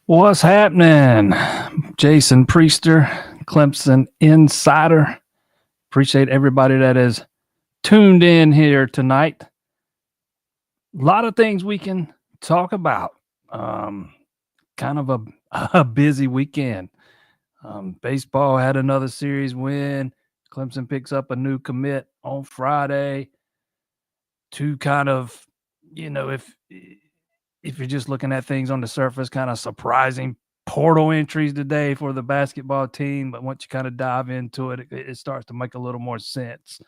What's happening? Jason Priester, Clemson Insider. Appreciate everybody that is tuned in here tonight. A lot of things we can talk about. Kind of a busy weekend. Baseball had another series win. Clemson picks up a new commit on Friday. Two kind of, if you're just looking at things on the surface, kind of surprising portal entries today for the basketball team. But once you kind of dive into it, it starts to make a little more sense.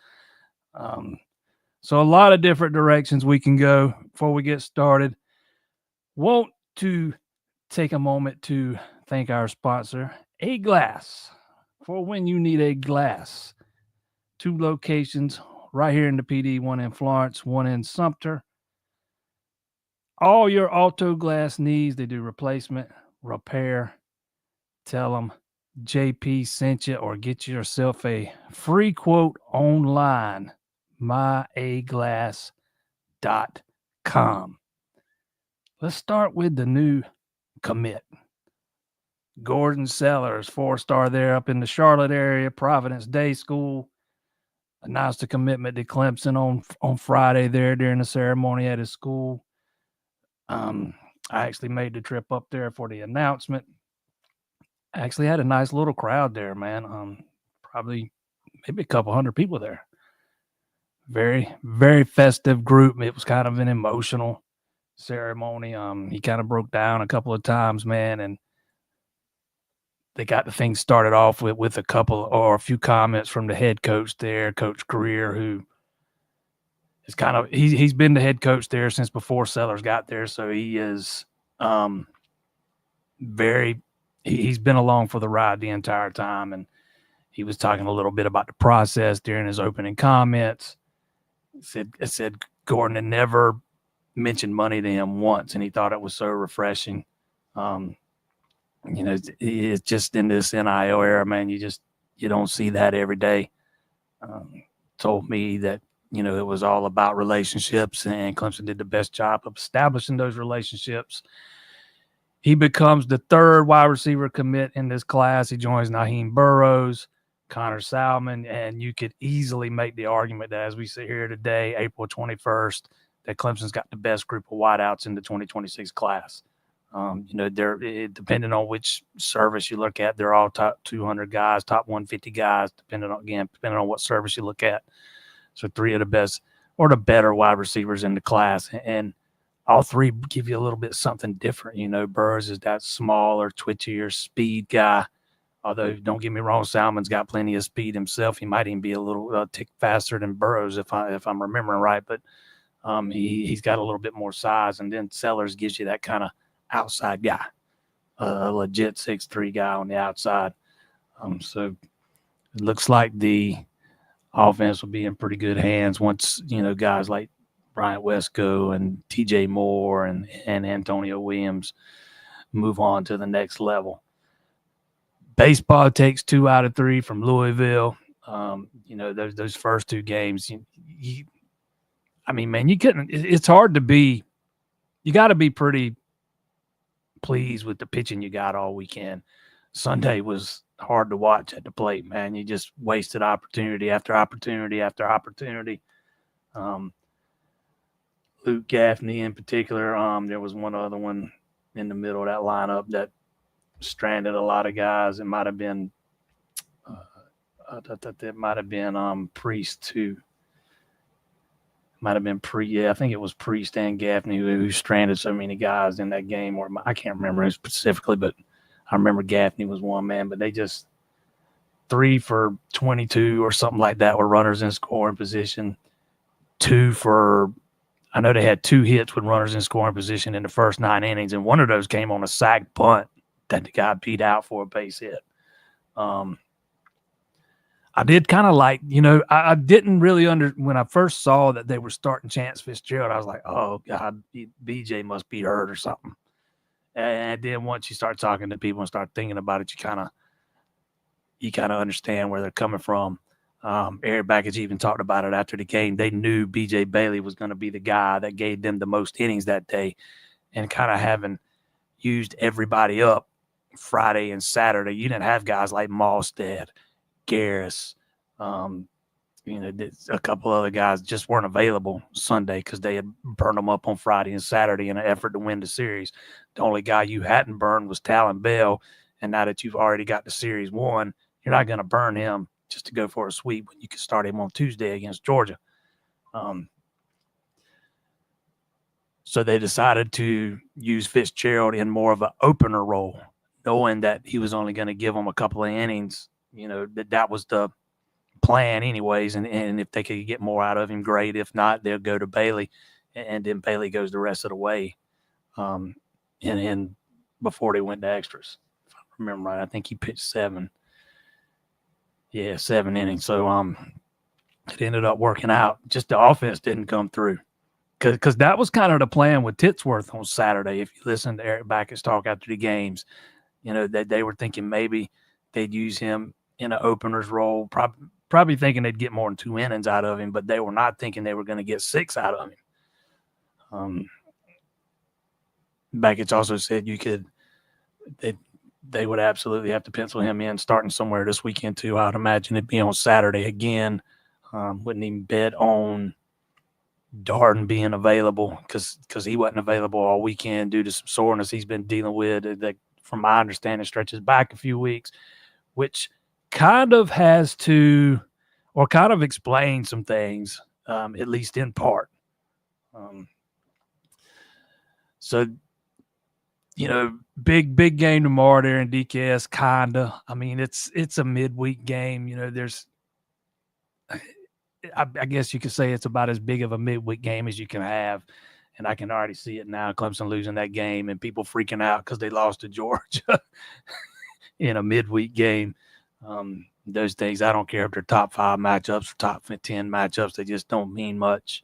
So a lot of different directions we can go before we get started. Want to take a moment to thank our sponsor, A Glass, for when you need a glass. 2 locations right here in the PD, one in Florence, one in Sumter. All your auto glass needs, they do replacement, repair. Tell them JP sent you, or get yourself a free quote online, myaglass.com. Let's start with the new commit. Gordon Sellers, 4-star there up in the Charlotte area, Providence Day School. Announced a commitment to Clemson on Friday there during the ceremony at his school. I actually made the trip up there for the announcement. I actually had a nice little crowd there, man. Probably maybe a couple hundred people there. Very, very festive group. It was kind of an emotional ceremony. He kind of broke down a couple of times, man, and they got the thing started off with a few comments from the head coach there, Coach Greer, who is kind of he's been the head coach there since before Sellers got there, so he is he's been along for the ride the entire time, and he was talking a little bit about the process during his opening comments. It said Gordon had never mentioned money to him once, and he thought it was so refreshing. It's just in this NIL era, man, you don't see that every day. Told me that, it was all about relationships, and Clemson did the best job of establishing those relationships. He becomes the 3rd wide receiver commit in this class. He joins Naheem Burrows, Connor Salmon, and you could easily make the argument that as we sit here today, April 21st, that Clemson's got the best group of wideouts in the 2026 class. They're depending on which service you look at, they're all top 200 guys, top 150 guys, depending on what service you look at. So 3 of the best or the better wide receivers in the class, and all 3 give you a little bit something different. Burrows is that smaller, twitchier speed guy. Although, don't get me wrong, Salmon's got plenty of speed himself. He might even be a little tick faster than Burrows if I'm remembering right. But he's got a little bit more size, and then Sellers gives you that kind of outside guy, a legit 6'3" guy on the outside. So it looks like the offense will be in pretty good hands once, guys like Bryant Wesco and TJ Moore and Antonio Williams move on to the next level. Baseball takes 2 out of 3 from Louisville. Those first 2 games, I mean, man, you couldn't. It's hard to be. You got to be pretty pleased with the pitching you got all weekend. Sunday was hard to watch at the plate, man. You just wasted opportunity after opportunity after opportunity. Luke Gaffney in particular. There was one other one in the middle of that lineup that stranded a lot of guys. It might have been Priest too. Might have been I think it was Priest and Gaffney who stranded so many guys in that game. Or I can't remember it specifically, but I remember Gaffney was one man. But they just 3 for 22 or something like that were runners in scoring position. I know they had 2 hits with runners in scoring position in the first 9 innings, and one of those came on a sac bunt that the guy beat out for a base hit. I did kind of like, I didn't really when I first saw that they were starting Chance Fitzgerald, I was like, oh, God, BJ must be hurt or something. And then once you start talking to people and start thinking about it, you kind of understand where they're coming from. Eric Bakis even talked about it after the game. They knew BJ Bailey was going to be the guy that gave them the most innings that day, and kind of having used everybody up Friday and Saturday, you didn't have guys like Malstead, Garris, a couple other guys just weren't available Sunday because they had burned them up on Friday and Saturday in an effort to win the series. The only guy you hadn't burned was Talon Bell, and now that you've already got the series won, you're not going to burn him just to go for a sweep when you can start him on Tuesday against Georgia. So they decided to use Fitzgerald in more of an opener role, knowing that he was only going to give them a couple of innings. That was the plan anyways. And if they could get more out of him, great. If not, they'll go to Bailey, and then Bailey goes the rest of the way. And before they went to extras, if I remember right, I think he pitched 7. Yeah, 7 innings. So it ended up working out. Just the offense didn't come through. Because that was kind of the plan with Titsworth on Saturday. If you listen to Eric Bakis talk after the games, that they were thinking maybe they'd use him in an opener's role, probably thinking they'd get more than 2 innings out of him, but they were not thinking they were going to get 6 out of him. Bakis also said they would absolutely have to pencil him in starting somewhere this weekend too. I'd imagine it'd be on Saturday again. Wouldn't even bet on Darden being available because he wasn't available all weekend due to some soreness he's been dealing with that, from my understanding, stretches back a few weeks, which kind of has to, or kind of explains some things, at least in part. So, big game tomorrow there in DKS, kinda. I mean, it's a midweek game. I guess you could say it's about as big of a midweek game as you can have. And I can already see it now, Clemson losing that game and people freaking out because they lost to Georgia in a midweek game. Those things, I don't care if they're top 5 matchups or top 10 matchups. They just don't mean much.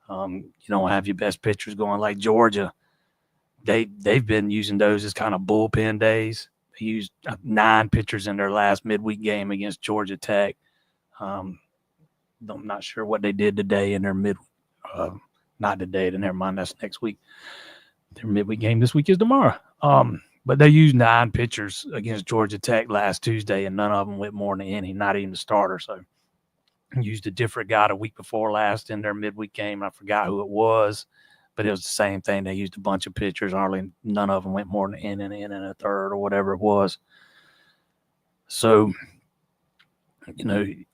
You don't have your best pitchers going like Georgia. They've been using those as kind of bullpen days. They used 9 pitchers in their last midweek game against Georgia Tech. I'm not sure what they did today in their not today, then never mind, that's next week. Their midweek game this week is tomorrow. But they used 9 pitchers against Georgia Tech last Tuesday, and none of them went more than an inning, not even the starter. So used a different guy the week before last in their midweek game. I forgot who it was, but it was the same thing. They used a bunch of pitchers. Hardly none of them went more than an inning and a third or whatever it was. So,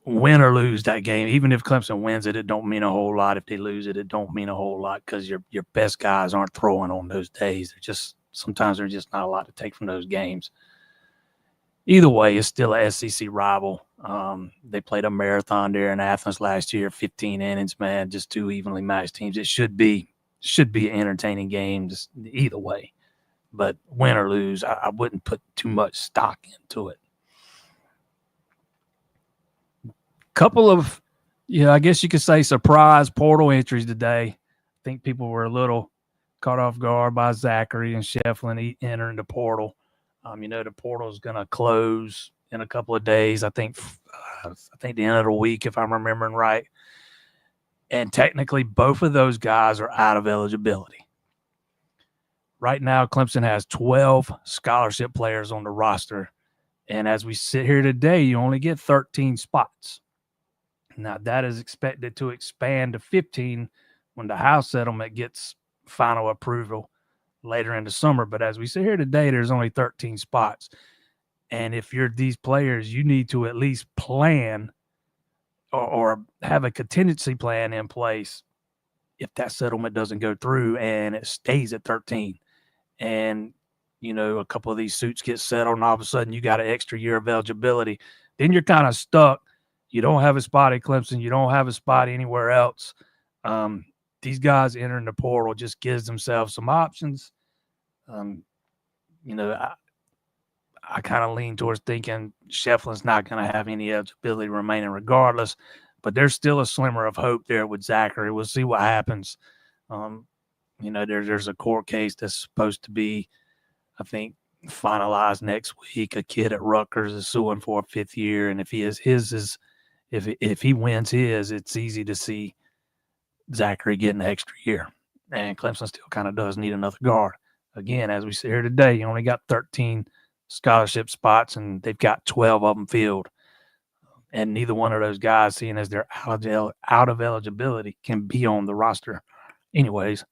win or lose that game, even if Clemson wins it, it don't mean a whole lot. If they lose it, it don't mean a whole lot because your best guys aren't throwing on those days. Sometimes there's just not a lot to take from those games. Either way, it's still a SEC rival. They played a marathon there in Athens last year, 15 innings, man, just 2 evenly matched teams. It should be an entertaining game just either way. But win or lose, I wouldn't put too much stock into it. Couple of, I guess you could say surprise portal entries today. I think people were a little caught off guard by Zachary and Shefflin entering the portal. The portal is going to close in a couple of days. I think the end of the week, if I'm remembering right. And technically, both of those guys are out of eligibility. Right now, Clemson has 12 scholarship players on the roster. And as we sit here today, you only get 13 spots. Now, that is expected to expand to 15 when the House settlement gets final approval later in the summer. But as we sit here today, there's only 13 spots. And if you're these players, you need to at least plan or have a contingency plan in place if that settlement doesn't go through and it stays at 13. And, a couple of these suits get settled and all of a sudden you got an extra year of eligibility. Then you're kind of stuck. You don't have a spot at Clemson. You don't have a spot anywhere else. These guys entering the portal just gives themselves some options. I kind of lean towards thinking Shefflin's not going to have any eligibility remaining regardless, but there's still a slimmer of hope there with Zachary. We'll see what happens. There's a court case that's supposed to be, I think, finalized next week. A kid at Rutgers is suing for a 5th year, and if he wins his, it's easy to see Zachary getting an extra year. And Clemson still kind of does need another guard. Again, as we sit here today, you only got 13 scholarship spots, and they've got 12 of them filled. And neither one of those guys, seeing as they're out of eligibility, can be on the roster anyways.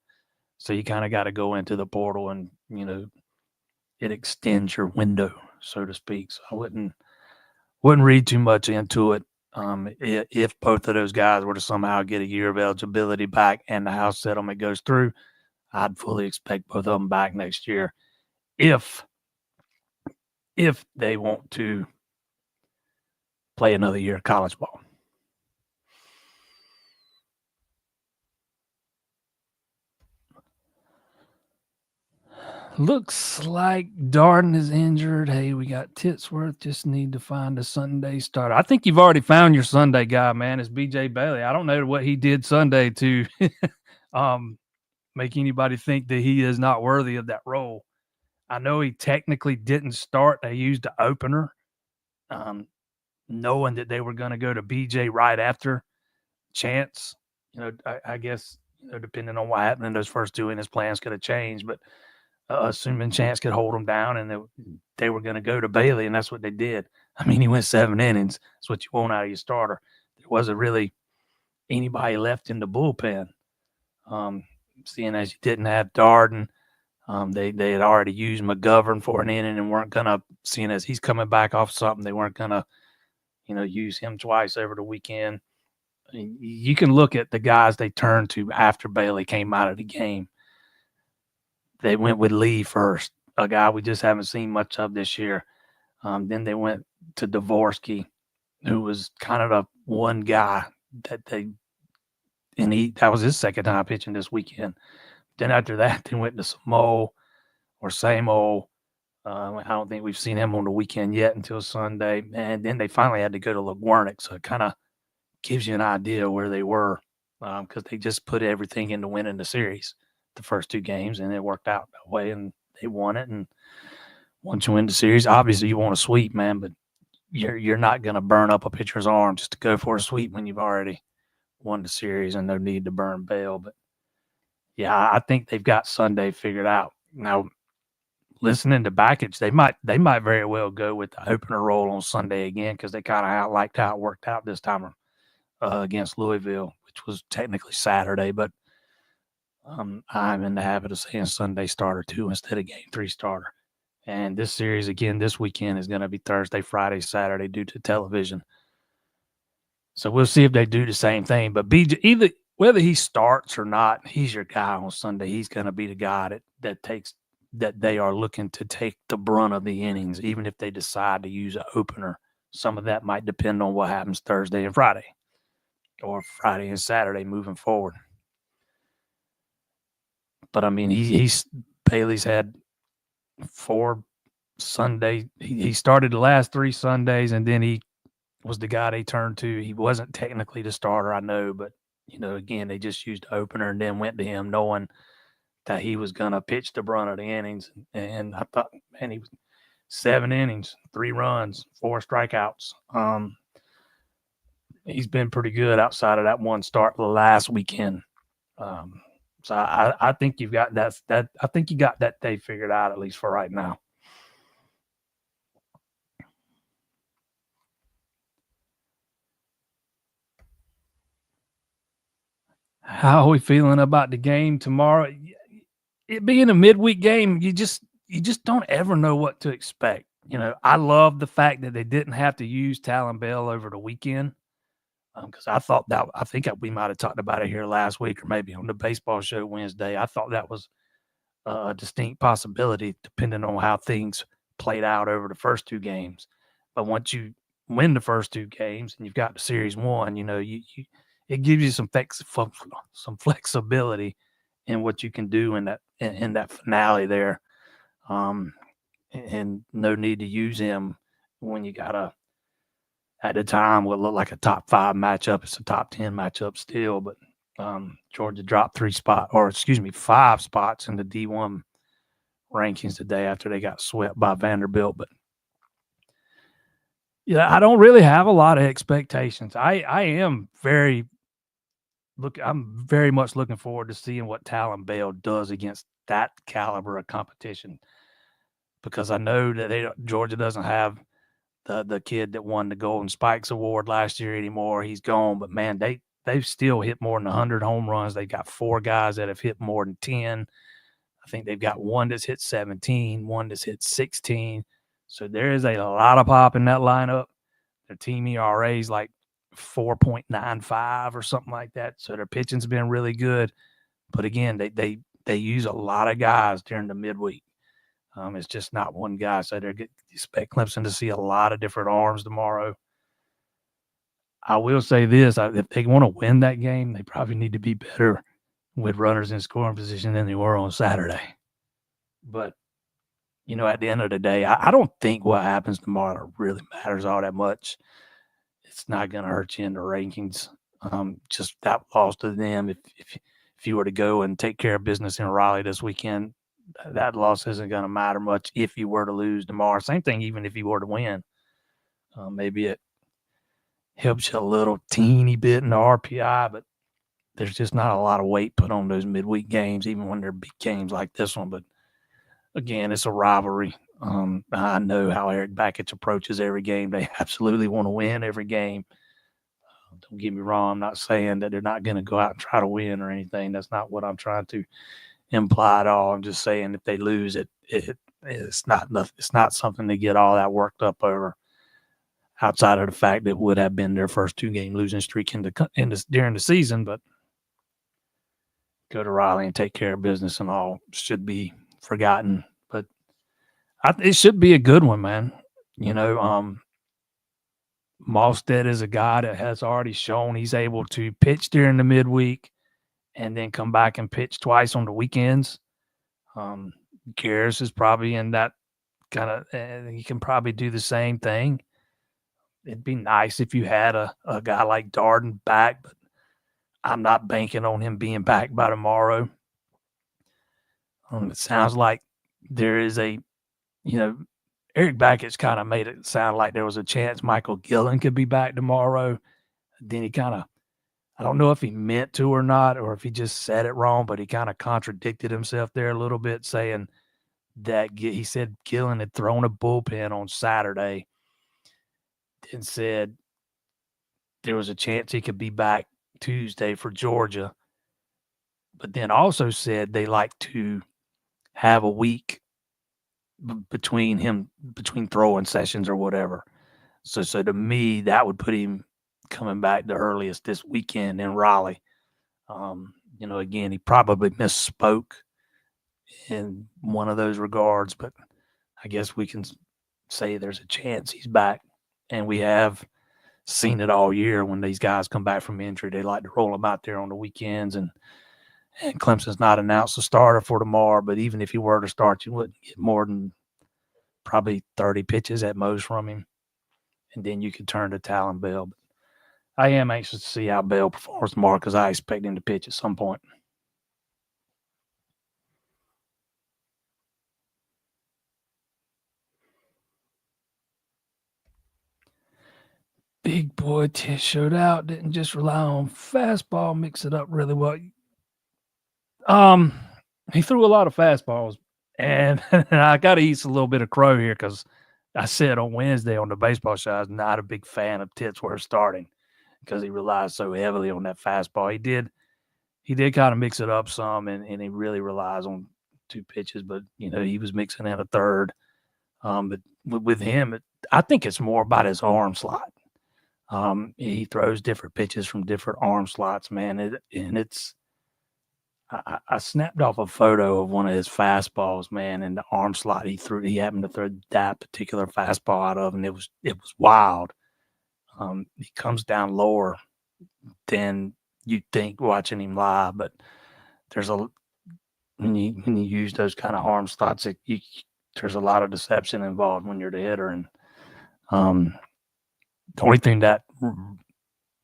So you kind of got to go into the portal and, it extends your window, so to speak. So I wouldn't read too much into it. If both of those guys were to somehow get a year of eligibility back and the House settlement goes through, I'd fully expect both of them back next year if they want to play another year of college ball. Looks like Darden is injured. Hey, we got Titsworth. Just need to find a Sunday starter. I think you've already found your Sunday guy, man. It's BJ Bailey. I don't know what he did Sunday to make anybody think that he is not worthy of that role. I know he technically didn't start. They used the opener, knowing that they were going to go to BJ right after Chance. I guess, depending on what happened in those first 2 innings, plans could have changed. But assuming Chance could hold them down and they were going to go to Bailey, and that's what they did. I mean, he went 7 innings. That's what you want out of your starter. There wasn't really anybody left in the bullpen. Seeing as you didn't have Darden, they had already used McGovern for an inning and weren't going to, seeing as he's coming back off something, they weren't going to, use him twice over the weekend. I mean, you can look at the guys they turned to after Bailey came out of the game. They went with Lee first, a guy we just haven't seen much of this year. Then they went to Dvorsky, who was kind of the one guy that that was his second time pitching this weekend. Then after that, they went to Samo or Samo. I don't think we've seen him on the weekend yet until Sunday. And then they finally had to go to LeGuarnick. So it kind of gives you an idea where they were because they just put everything into winning the series, the first 2 games, and it worked out that way, and they won it. And once you win the series, obviously you want a sweep, man, but you're not going to burn up a pitcher's arm just to go for a sweep when you've already won the series and no need to burn bail. But, yeah, I think they've got Sunday figured out. Now, listening to Bakis, they might very well go with the opener role on Sunday again because they kind of liked how it worked out this time against Louisville, which was technically Saturday, but I'm in the habit of saying Sunday starter too instead of game 3 starter. And this series again this weekend is going to be Thursday, Friday, Saturday due to television. So we'll see if they do the same thing. But BJ, whether he starts or not, he's your guy on Sunday. He's going to be the guy that they are looking to take the brunt of the innings, even if they decide to use an opener. Some of that might depend on what happens Thursday and Friday, or Friday and Saturday moving forward. But I mean, Bailey's had 4 Sunday. He started the last 3 Sundays, and then he was the guy they turned to. He wasn't technically the starter, I know, but again, they just used the opener and then went to him, knowing that he was going to pitch the brunt of the innings. And I thought, man, he 7 innings, 3 runs, 4 strikeouts. He's been pretty good outside of that one start last weekend. So I think you've got that. I think you got that day figured out, at least for right now. How are we feeling about the game tomorrow? It being a midweek game, you just don't ever know what to expect. You know, I love the fact that they didn't have to use Talon Bell over the weekend, because I think we might have talked about it here last week or maybe on the baseball show Wednesday. I thought that was a distinct possibility depending on how things played out over the first 2 games. But once you win the first 2 games and you've got the series won, you know, it gives you some flexibility in what you can do in that finale there. And no need to use him when you got at the time what looked like a top 5 matchup. It's a top 10 matchup still, but Georgia dropped 5 spots in the D1 rankings today after they got swept by Vanderbilt. But yeah, I don't really have a lot of expectations. I'm very much looking forward to seeing what Talon Bell does against that caliber of competition, because I know that Georgia doesn't have the kid that won the Golden Spikes Award last year anymore. He's gone, but man, they've still hit more than 100 home runs. They got 4 guys that have hit more than 10. I think they've got one that's hit 17, one that's hit 16. So there is a lot of pop in that lineup. Their team ERA is like 4.95 or something like that. So their pitching's been really good. But again, they use a lot of guys during the midweek. It's just not one guy. So they expect Clemson to see a lot of different arms tomorrow. I will say this: if they want to win that game, they probably need to be better with runners in scoring position than they were on Saturday. But, you know, at the end of the day, I don't think what happens tomorrow really matters all that much. It's not going to hurt you in the rankings. Just that loss to them. If you were to go and take care of business in Raleigh this weekend, that loss isn't going to matter much if you were to lose tomorrow. Same thing even if you were to win. Maybe it helps you a little teeny bit in the RPI, but there's just not a lot of weight put on those midweek games, even when they're big games like this one. But again, it's a rivalry. I know how Eric Bakis approaches every game. They absolutely want to win every game. Don't get me wrong. I'm not saying that they're not going to go out and try to win or anything. That's not what I'm trying to imply at all. I'm just saying if they lose, it's not something to get all that worked up over. Outside of the fact that it would have been their first 2-game losing streak during the season, but go to Raleigh and take care of business and all should be forgotten. But it should be a good one, man. You know, Malstead is a guy that has already shown he's able to pitch during the midweek and then come back and pitch twice on the weekends. Garris is probably in that kind of he can probably do the same thing. It'd be nice if you had a guy like Darden back, but I'm not banking on him being back by tomorrow. It sounds like there is Eric Bakis kind of made it sound like there was a chance Michael Gillen could be back tomorrow. Then he kind of, I don't know if he meant to or not, or if he just said it wrong, but he kind of contradicted himself there a little bit, saying that he said Gillen had thrown a bullpen on Saturday and said there was a chance he could be back Tuesday for Georgia, but then also said they like to have a week between throwing sessions or whatever. So to me, that would put him coming back the earliest this weekend in Raleigh. Again, he probably misspoke in one of those regards, but I guess we can say there's a chance he's back. And we have seen it all year when these guys come back from injury. They like to roll them out there on the weekends, and Clemson's not announced a starter for tomorrow, but even if he were to start, you wouldn't get more than probably 30 pitches at most from him, and then you could turn to Talon Bell. But I am anxious to see how Bell performs tomorrow because I expect him to pitch at some point. big boy showed out. Didn't just rely on fastball, mix it up really well. He threw a lot of fastballs, and I got to eat a little bit of crow here because I said on Wednesday on the baseball show I was not a big fan of Titsworth starting because he relies so heavily on that fastball. He did kind of mix it up some, and he really relies on 2 pitches, but he was mixing in a third. But with him, I think it's more about his arm slot. He throws different pitches from different arm slots, man. I snapped off a photo of one of his fastballs, man, and the arm slot he happened to throw that particular fastball out of, and it was wild. He comes down lower than you'd think watching him live, but when you use those kind of arm slots, there's a lot of deception involved when you're the hitter, and the only thing that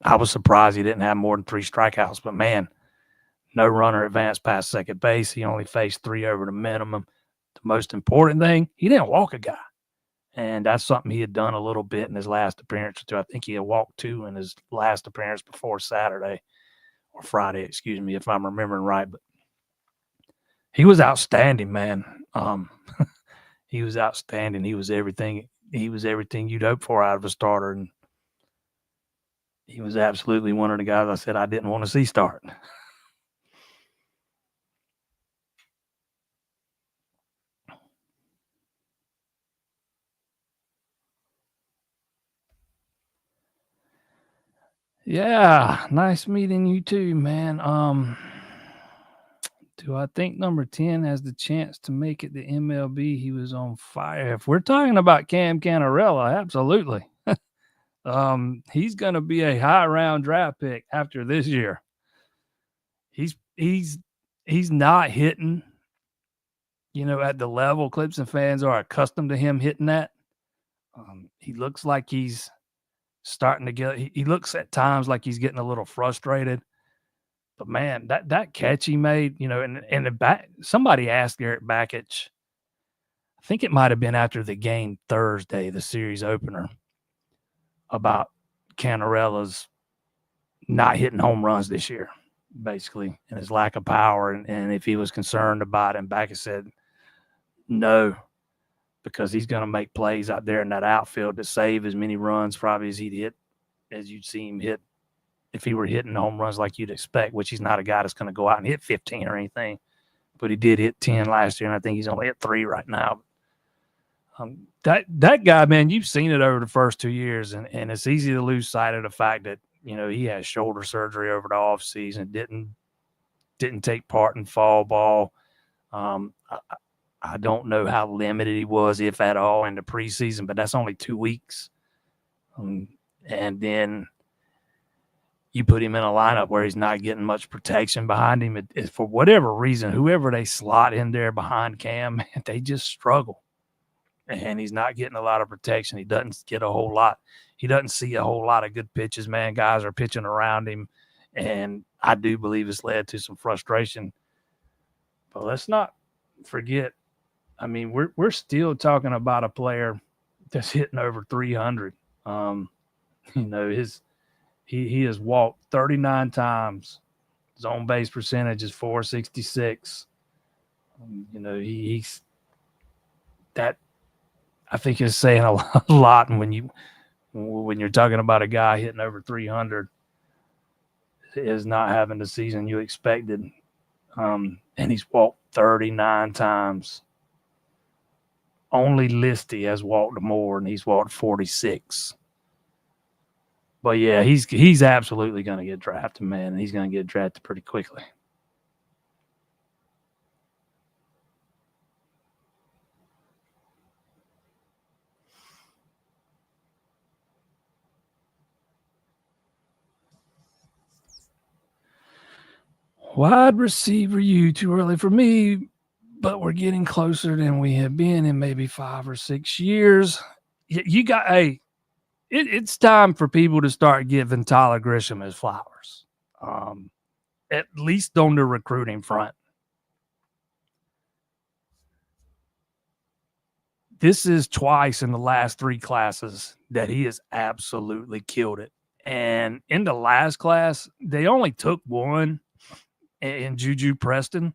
I was surprised he didn't have more than 3 strikeouts, but man, no runner advanced past second base. He only faced 3 over the minimum. The most important thing, he didn't walk a guy. And that's something he had done a little bit in his last appearance or 2. I think he had walked 2 in his last appearance before Saturday or Friday, excuse me, if I'm remembering right. But he was outstanding, man. He was outstanding. He was everything you'd hope for out of a starter. And he was absolutely one of the guys I said I didn't want to see start. Yeah, nice meeting you too, man. Do I think number 10 has the chance to make it to MLB? He was on fire. If we're talking about Cam Canarella, absolutely. He's going to be a high round draft pick after this year. He's not hitting, at the level Clemson fans are accustomed to him hitting at. He looks like he's starting to get. He looks at times like he's getting a little frustrated. But man, that catch he made, and the back. Somebody asked Eric Bakis. I think it might have been after the game Thursday, the series opener, about Canarella's not hitting home runs this year, basically, and his lack of power, and if he was concerned about it. And Bakis said no, because he's going to make plays out there in that outfield to save as many runs probably as you'd see him hit if he were hitting home runs like you'd expect, which he's not a guy that's going to go out and hit 15 or anything. But he did hit 10 last year, and I think he's only at 3 right now. That guy, man, you've seen it over the first 2 years, and it's easy to lose sight of the fact that, he had shoulder surgery over the offseason, didn't take part in fall ball. I don't know how limited he was, if at all, in the preseason, but that's only 2 weeks. And then you put him in a lineup where he's not getting much protection behind him. For whatever reason, whoever they slot in there behind Cam, they just struggle. And he's not getting a lot of protection. He doesn't get a whole lot. He doesn't see a whole lot of good pitches, man. Guys are pitching around him, and I do believe it's led to some frustration. But let's not forget, I mean, we're still talking about a player that's hitting over 300. He has walked 39 times. His on base percentage is .466. He's that. I think is saying a lot when you're talking about a guy hitting over 300 is not having the season you expected. And he's walked 39 times. Only Listy has walked more, and he's walked 46. But yeah, he's absolutely going to get drafted, man, and he's going to get drafted pretty quickly. Wide receiver, you too early for me, but we're getting closer than we have been in maybe 5 or 6 years. It's time for people to start giving Tyler Gisham his flowers, at least on the recruiting front. this is twice in the last 3 classes that he has absolutely killed it. And in the last class, they only took one in Juju Preston,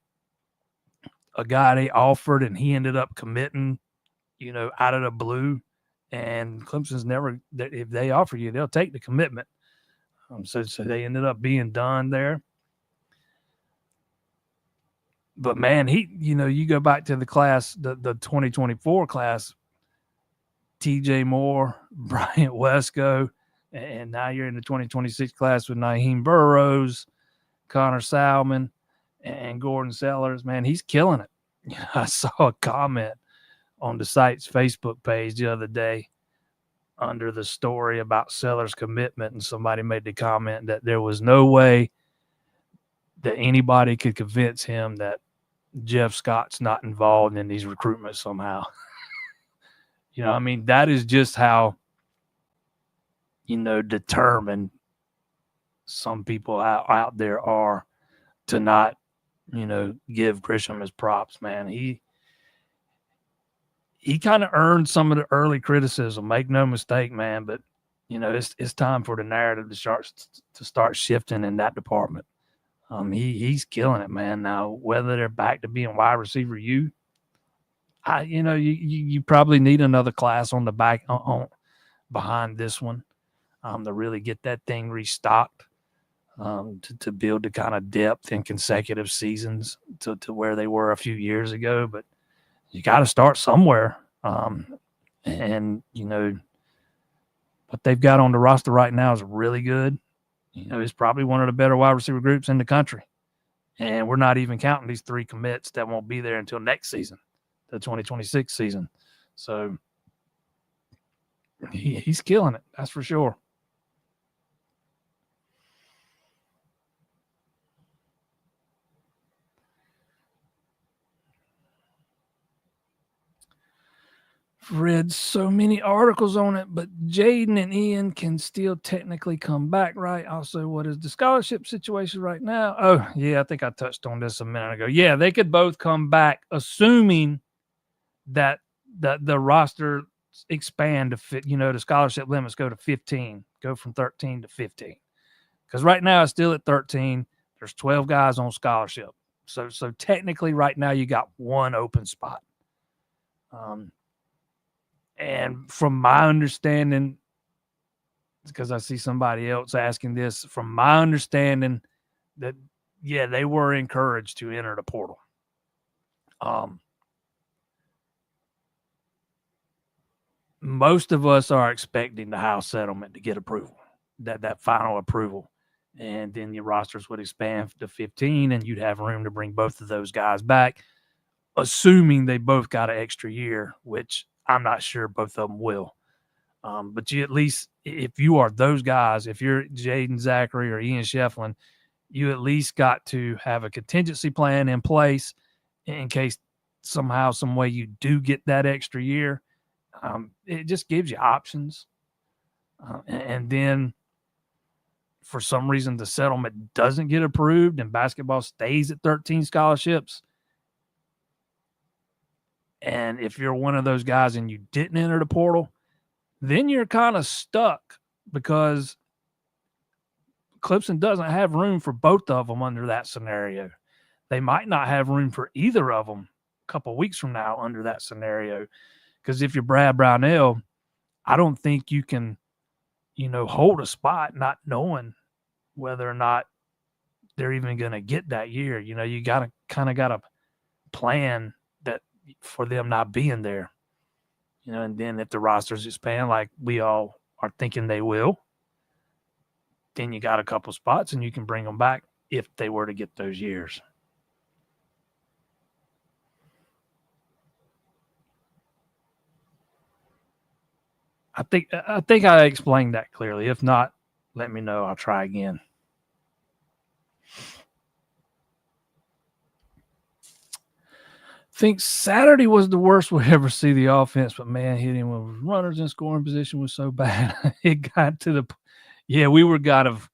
a guy they offered, and he ended up committing, out of the blue. And Clemson's never, if they offer you, they'll take the commitment. So they ended up being done there. But man, you go back to the class, the 2024 class, TJ Moore, Bryant Wesco, and now you're in the 2026 class with Naheem Burrows, Connor Salmon, and Gordon Sellers. Man, he's killing it. I saw a comment on the site's Facebook page the other day under the story about Sellers' commitment, and somebody made the comment that there was no way that anybody could convince him that Jeff Scott's not involved in these recruitments somehow. That is just how, determined some people out there are to not, give Gisham his props, man. He kind of earned some of the early criticism. Make no mistake, man. But it's time for the narrative to start shifting in that department. He's killing it, man. Now whether they're back to being wide receiver, you probably need another class on the back on behind this one, to really get that thing restocked. To build the kind of depth in consecutive seasons to where they were a few years ago. But you got to start somewhere. And what they've got on the roster right now is really good. It's probably one of the better wide receiver groups in the country. And we're not even counting these 3 commits that won't be there until next season, the 2026 season. So he's killing it. That's for sure. Read so many articles on it, but Jaden and Ian can still technically come back, right? Also, what is the scholarship situation right now? Oh, yeah, I think I touched on this a minute ago. Yeah, they could both come back, assuming that the roster expand to fit, the scholarship limits go to 15, go from 13 to 15. Because right now it's still at 13. There's 12 guys on scholarship. So technically right now you got 1 open spot. And from my understanding, because I see somebody else asking this, from my understanding that, yeah, they were encouraged to enter the portal. Most of us are expecting the House settlement to get approval, that final approval. And then your rosters would expand to 15, and you'd have room to bring both of those guys back, assuming they both got an extra year, which I'm not sure both of them will. But you at least, if you are those guys, if you're Jaden Zachary or Ian Shefflin, you at least got to have a contingency plan in place in case somehow, some way you do get that extra year. It just gives you options. And then for some reason the settlement doesn't get approved and basketball stays at 13 scholarships. And if you're one of those guys and you didn't enter the portal, then you're kind of stuck because Clemson doesn't have room for both of them under that scenario. They might not have room for either of them a couple of weeks from now under that scenario. Because if you're Brad Brownell, I don't think you can, hold a spot not knowing whether or not they're even going to get that year. You got to plan that for them not being there. And then if the rosters expand like we all are thinking they will, then you got a couple spots and you can bring them back if they were to get those years. I think I explained that clearly. If not, let me know. I'll try again. Think Saturday was the worst we'll ever see the offense, but man, hitting with runners in scoring position was so bad. It got to the – yeah, we were kind of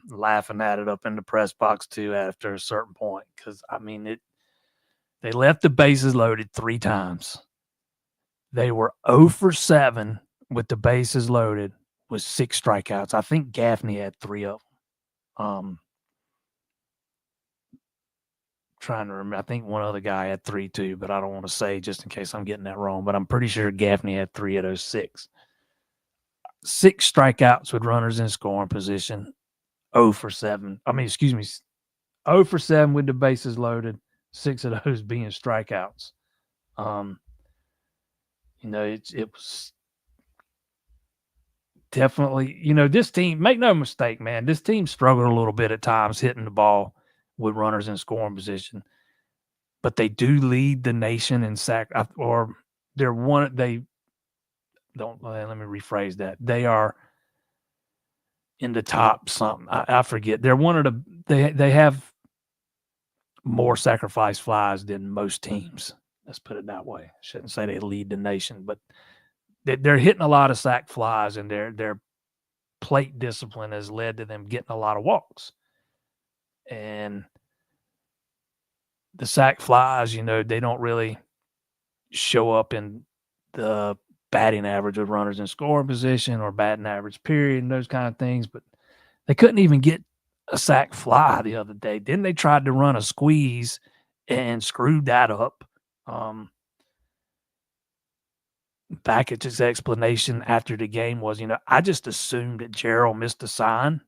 laughing at it up in the press box too after a certain point because, they left the bases loaded 3 times. They were 0 for 7 with the bases loaded with 6 strikeouts. I think Gaffney had 3 of them. Trying to remember. I think one other guy had 3 too, but I don't want to say just in case I'm getting that wrong. But I'm pretty sure Gaffney had 3 of those 6. 6 strikeouts with runners in scoring position. 0 for 7. 0 for 7 with the bases loaded. 6 of those being strikeouts. It was definitely, this team, make no mistake, man, this team struggled a little bit at times hitting the ball with runners in scoring position, but they do lead the nation in sack, or they're one, they don't, let me rephrase that. They are in the top something. I forget. They're one of they have more sacrifice flies than most teams. Let's put it that way. I shouldn't say they lead the nation, but they're hitting a lot of sack flies, and their plate discipline has led to them getting a lot of walks. And the sack flies, they don't really show up in the batting average of runners in scoring position or batting average period and those kind of things. But they couldn't even get a sack fly the other day. Then they tried to run a squeeze and screwed that up. Bakis' explanation after the game was, I just assumed that Gerald missed a sign,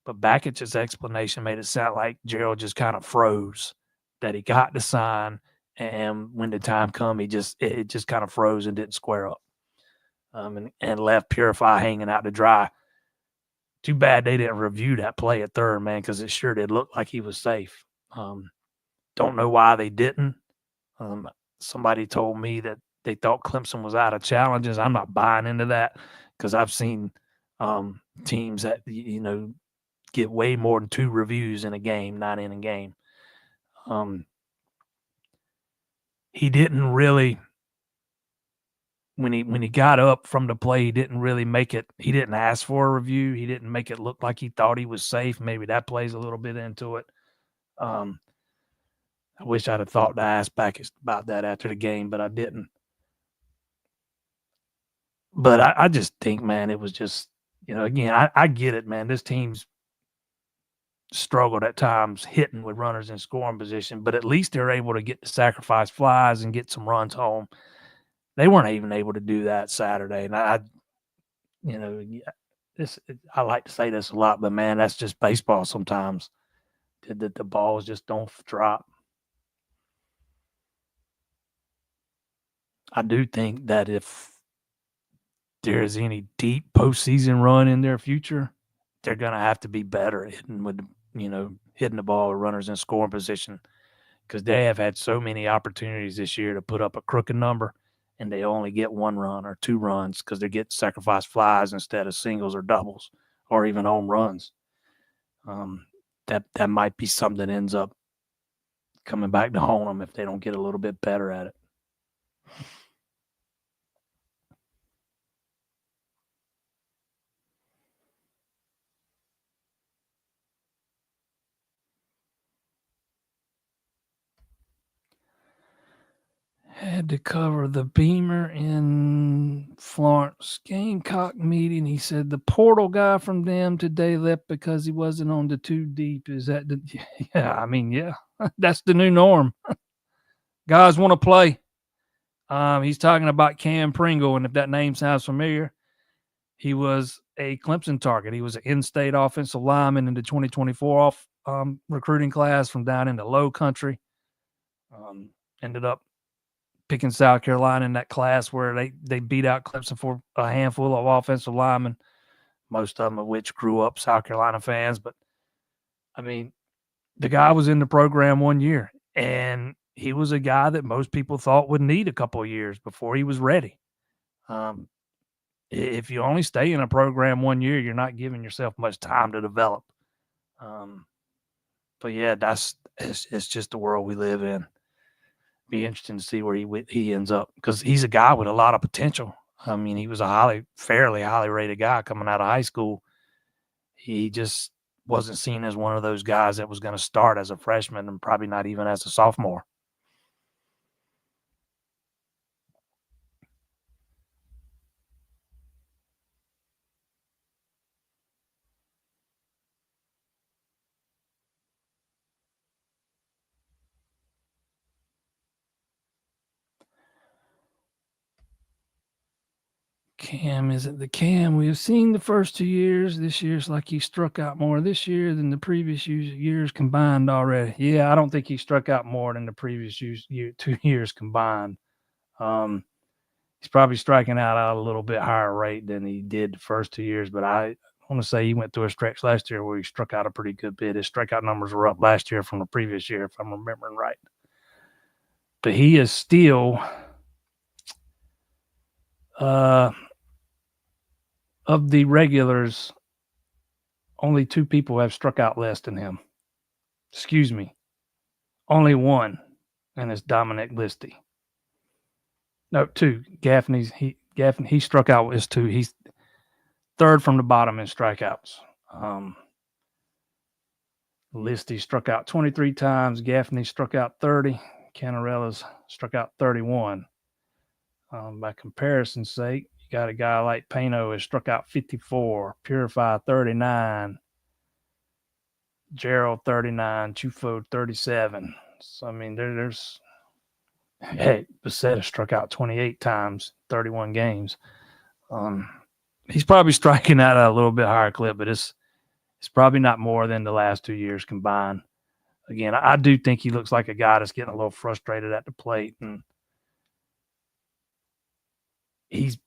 but Bakis' explanation made it sound like Gerald just kind of froze, that he got the sign, and when the time come, it just kind of froze and didn't square up, and left Purify hanging out to dry. Too bad they didn't review that play at third, man, because it sure did look like he was safe. Don't know why they didn't. Somebody told me that they thought Clemson was out of challenges. I'm not buying into that, because I've seen teams that, get way more than 2 reviews in a game, not in a game. He didn't really, when he got up from the play, he didn't really make it. He didn't ask for a review. He didn't make it look like he thought he was safe. Maybe that plays a little bit into it. I wish I'd have thought to ask Bakis about that after the game, but I didn't. But I just think, man, it was just, again, I get it, man. This team's struggled at times hitting with runners in scoring position, but at least they're able to get the sacrifice flies and get some runs home. They weren't even able to do that Saturday. And I like to say this a lot, but man, that's just baseball sometimes. The balls just don't drop. I do think that if there is any deep postseason run in their future, they're going to have to be better at hitting the ball with runners in scoring position, because they have had so many opportunities this year to put up a crooked number, and they only get 1 run or 2 runs because they're getting sacrifice flies instead of singles or doubles or even home runs. That might be something that ends up coming back to haunt them if they don't get a little bit better at it. Had to cover the Beamer in Florence Gamecock meeting. He said the portal guy from them today left because he wasn't on the 2 deep. Is that the? Yeah, I mean, yeah, that's the new norm. Guys want to play. He's talking about Cam Pringle, and if that name sounds familiar, he was a Clemson target. He was an in-state offensive lineman in the 2024 recruiting class from down in the Low Country. Ended up picking South Carolina in that class where they beat out Clemson for a handful of offensive linemen, most of them of which grew up South Carolina fans. But, I mean, the guy was in the program 1 year, and he was a guy that most people thought would need a couple of years before he was ready. If you only stay in a program 1 year, you're not giving yourself much time to develop. But, yeah, it's just the world we live in. Be interesting to see where he ends up, because he's a guy with a lot of potential. I mean, he was a fairly highly rated guy coming out of high school. He just wasn't seen as one of those guys that was going to start as a freshman, and probably not even as a sophomore. Cam, is it the Cam we have seen the first 2 years? This year's like he struck out more this year than the previous years combined already. Yeah, I don't think he struck out more than the previous 2 years combined. He's probably striking out at a little bit higher rate than he did the first 2 years, but I want to say he went through a stretch last year where he struck out a pretty good bit. His strikeout numbers were up last year from the previous year, if I'm remembering right. But he is still of the regulars, only 2 people have struck out less than him. Excuse me. Only one, and it's Dominic Listy. No, 2. Gaffney, he struck out with 2. He's third from the bottom in strikeouts. Listy struck out 23 times. Gaffney struck out 30. Canela's struck out 31. By comparison's sake, you got a guy like Pano has struck out 54, Purify 39, Gerald 39, Chufo 37. So, I mean, there's Bissetta struck out 28 times, 31 games. He's probably striking out at a little bit higher clip, but it's probably not more than the last 2 years combined. Again, I do think he looks like a guy that's getting a little frustrated at the plate, and he's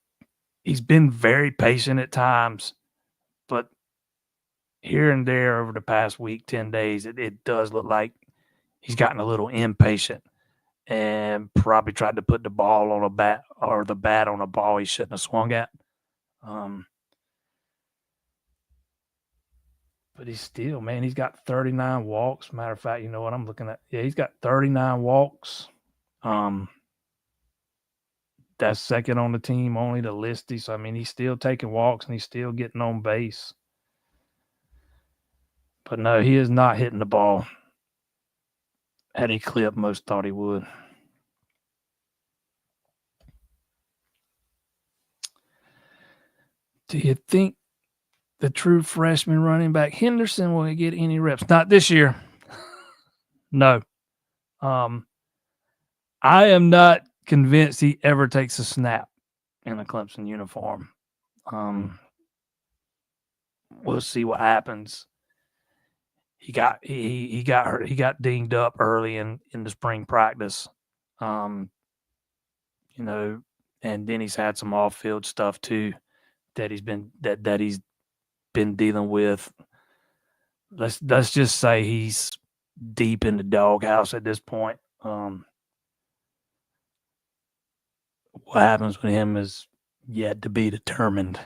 been very patient at times, but here and there over the past week, 10 days, it does look like he's gotten a little impatient and probably tried to put the ball on a bat or the bat on a ball he shouldn't have swung at. But he's still, man, he's got 39 walks. Matter of fact, you know what I'm looking at? Yeah, he's got 39 walks. That's second on the team, only to Listy. So, I mean, he's still taking walks and he's still getting on base. But no, he is not hitting the ball at a clip most thought he would. Do you think the true freshman running back Henderson will get any reps? Not this year. No. I am not convinced he ever takes a snap in a Clemson uniform. We'll see what happens. He got hurt. He got dinged up early in the spring practice. You know, and then he's had some off-field stuff too that he's been dealing with. Let's just say he's deep in the doghouse at this point. What happens with him is yet to be determined.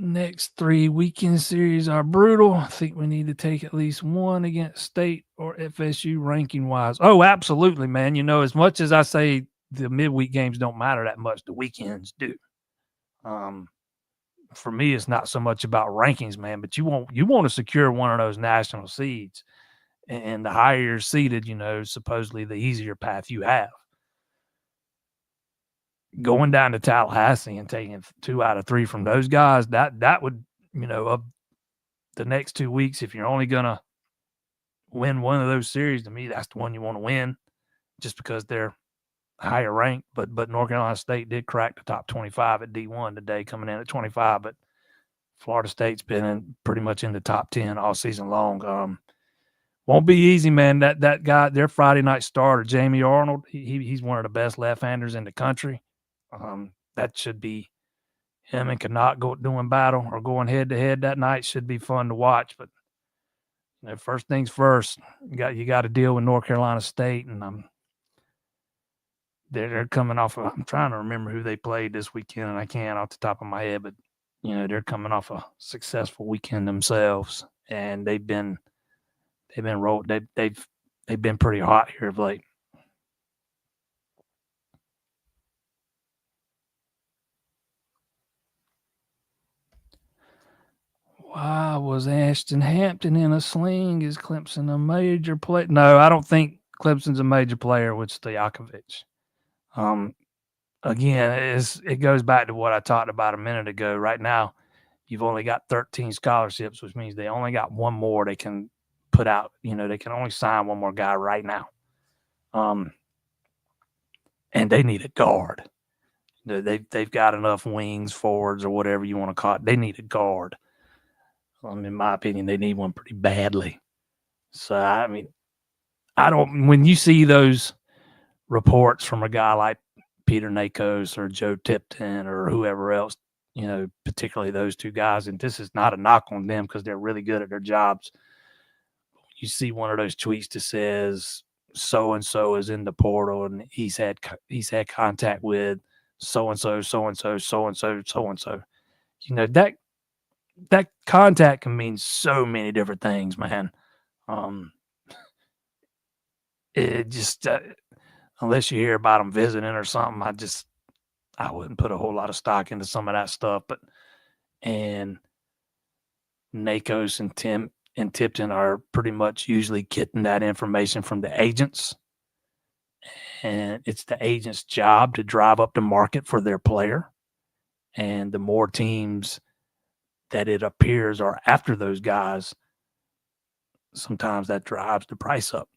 Next 3 weekend series are brutal. I think we need to take at least one against State or FSU ranking-wise. Oh, absolutely, man. You know, as much as I say the midweek games don't matter that much, the weekends do. For me, it's not so much about rankings, man, but you want to secure one of those national seeds. And the higher you're seeded, you know, supposedly the easier path you have. Going down to Tallahassee and taking 2 out of 3 from those guys, that would, you know, of the next 2 weeks, if you're only going to win one of those series, to me, that's the one you want to win just because they're higher ranked. But North Carolina State did crack the top 25 at D1 today, coming in at 25. But Florida State's been pretty much in the top 10 all season long. Won't be easy, man. That guy, their Friday night starter, Jamie Arnold, he's one of the best left-handers in the country. That should be him and Canela doing battle or going head-to-head that night. Should be fun to watch. But you know, first things first, you got to deal with North Carolina State, and they're coming off of. I'm trying to remember who they played this weekend, and I can't off the top of my head. But you know, they're coming off a successful weekend themselves, and they've been rolled. They've been pretty hot here of late. Why was Ashton Hampton in a sling? Is Clemson a major player? No, I don't think Clemson's a major player with Stojakovic. Again, it goes back to what I talked about a minute ago. Right now, you've only got 13 scholarships, which means they only got one more they can put out. They can only sign one more guy right now. And they need a guard. They've got enough wings, forwards, or whatever you want to call it. They need a guard. In my opinion, they need one pretty badly. So, when you see those reports from a guy like Peter Nakos or Joe Tipton or whoever else, particularly those two guys, and this is not a knock on them because they're really good at their jobs. You see one of those tweets that says so-and-so is in the portal and he's had contact with so-and-so, so-and-so, so-and-so, so-and-so. That contact can mean so many different things, man. It just, unless you hear about them visiting or something, I wouldn't put a whole lot of stock into some of that stuff. And Nakos and Tim and Tipton are pretty much usually getting that information from the agents. And it's the agent's job to drive up the market for their player. And the more teams that it appears are after those guys, sometimes that drives the price up.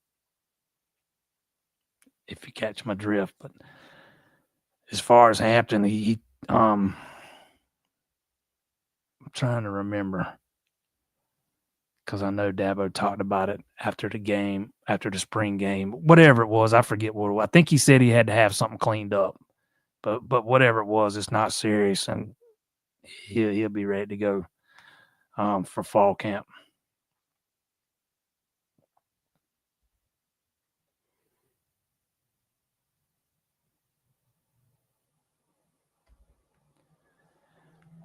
If you catch my drift. But as far as Hampton, I'm trying to remember because I know Dabo talked about it after the game, after the spring game, whatever it was. I forget what it was. I think he said he had to have something cleaned up, but whatever it was, it's not serious, and he'll be ready to go for fall camp.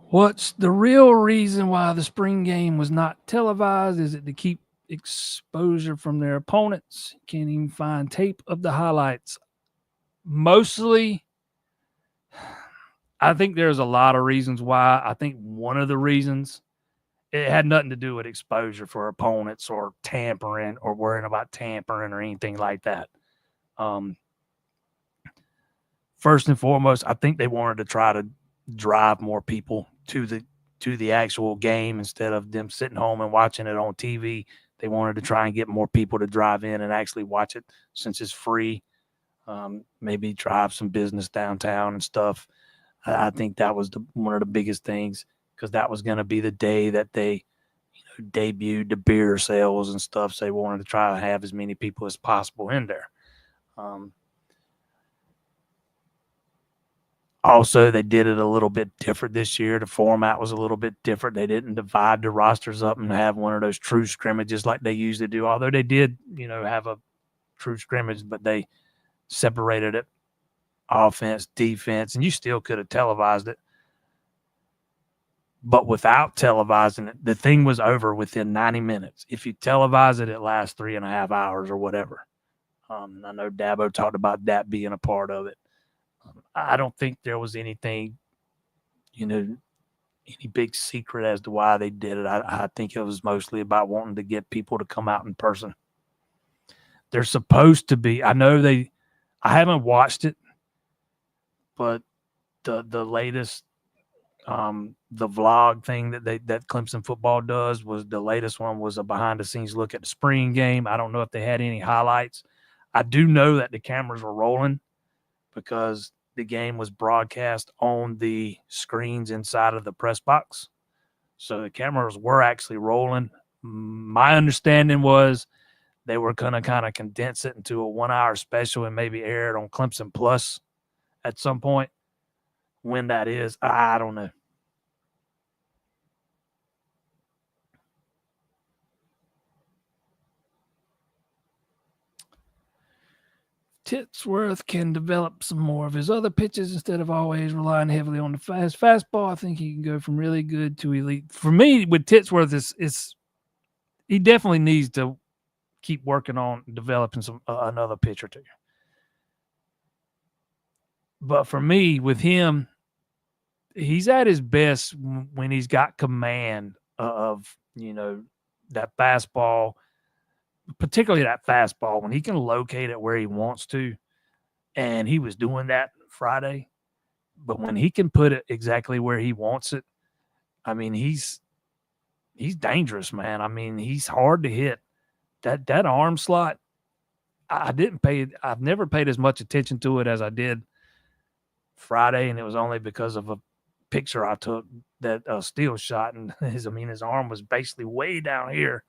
What's the real reason why the spring game was not televised? Is it to keep exposure from their opponents? Can't even find tape of the highlights. Mostly, I think there's a lot of reasons why. I think one of the reasons, it had nothing to do with exposure for opponents or tampering or worrying about tampering or anything like that. First and foremost, I think they wanted to try to drive more people to the actual game instead of them sitting home and watching it on TV. They wanted to try and get more people to drive in and actually watch it since it's free. Maybe drive some business downtown and stuff. I think that was one of the biggest things because that was going to be the day that they debuted the beer sales and stuff. So they wanted to try to have as many people as possible in there. Also, they did it a little bit different this year. The format was a little bit different. They didn't divide the rosters up and have one of those true scrimmages like they usually do, although they did, have a true scrimmage, but they separated it, offense, defense, and you still could have televised it. But without televising it, the thing was over within 90 minutes. If you televise it, it lasts 3.5 hours or whatever. I know Dabo talked about that being a part of it. I don't think there was anything, any big secret as to why they did it. I think it was mostly about wanting to get people to come out in person. They're supposed to be, I haven't watched it, but the latest, the vlog thing that Clemson football does was the latest one was a behind the scenes look at the spring game. I don't know if they had any highlights. I do know that the cameras were rolling because the game was broadcast on the screens inside of the press box. So the cameras were actually rolling. My understanding was they were going to kind of condense it into a 1-hour special and maybe air it on Clemson Plus at some point. When that is, I don't know. Titsworth can develop some more of his other pitches instead of always relying heavily on the fastball. I think he can go from really good to elite. For me, with Titsworth, he definitely needs to keep working on developing another pitch or two. But for me, with him, he's at his best when he's got command of, that fastball, particularly that fastball, when he can locate it where he wants to. And he was doing that Friday. But when he can put it exactly where he wants it, I mean, he's dangerous, man. I mean, he's hard to hit. That arm slot, I've never paid as much attention to it as I did Friday, and it was only because of a picture I took that steal shot, and his arm was basically way down here.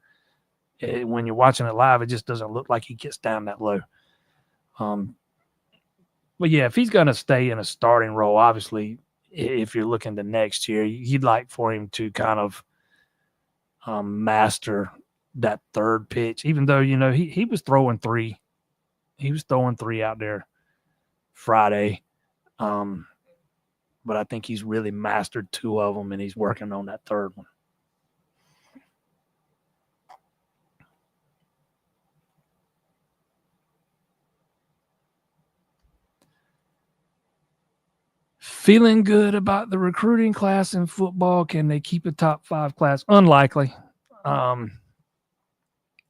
When you're watching it live, it just doesn't look like he gets down that low. But yeah, if he's going to stay in a starting role, obviously, if you're looking to next year, you'd like for him to kind of master that third pitch, even though, he was throwing three. He was throwing three out there Friday. But I think he's really mastered two of them, and he's working on that third one. Feeling good about the recruiting class in football. Can they keep a top 5 class? Unlikely. And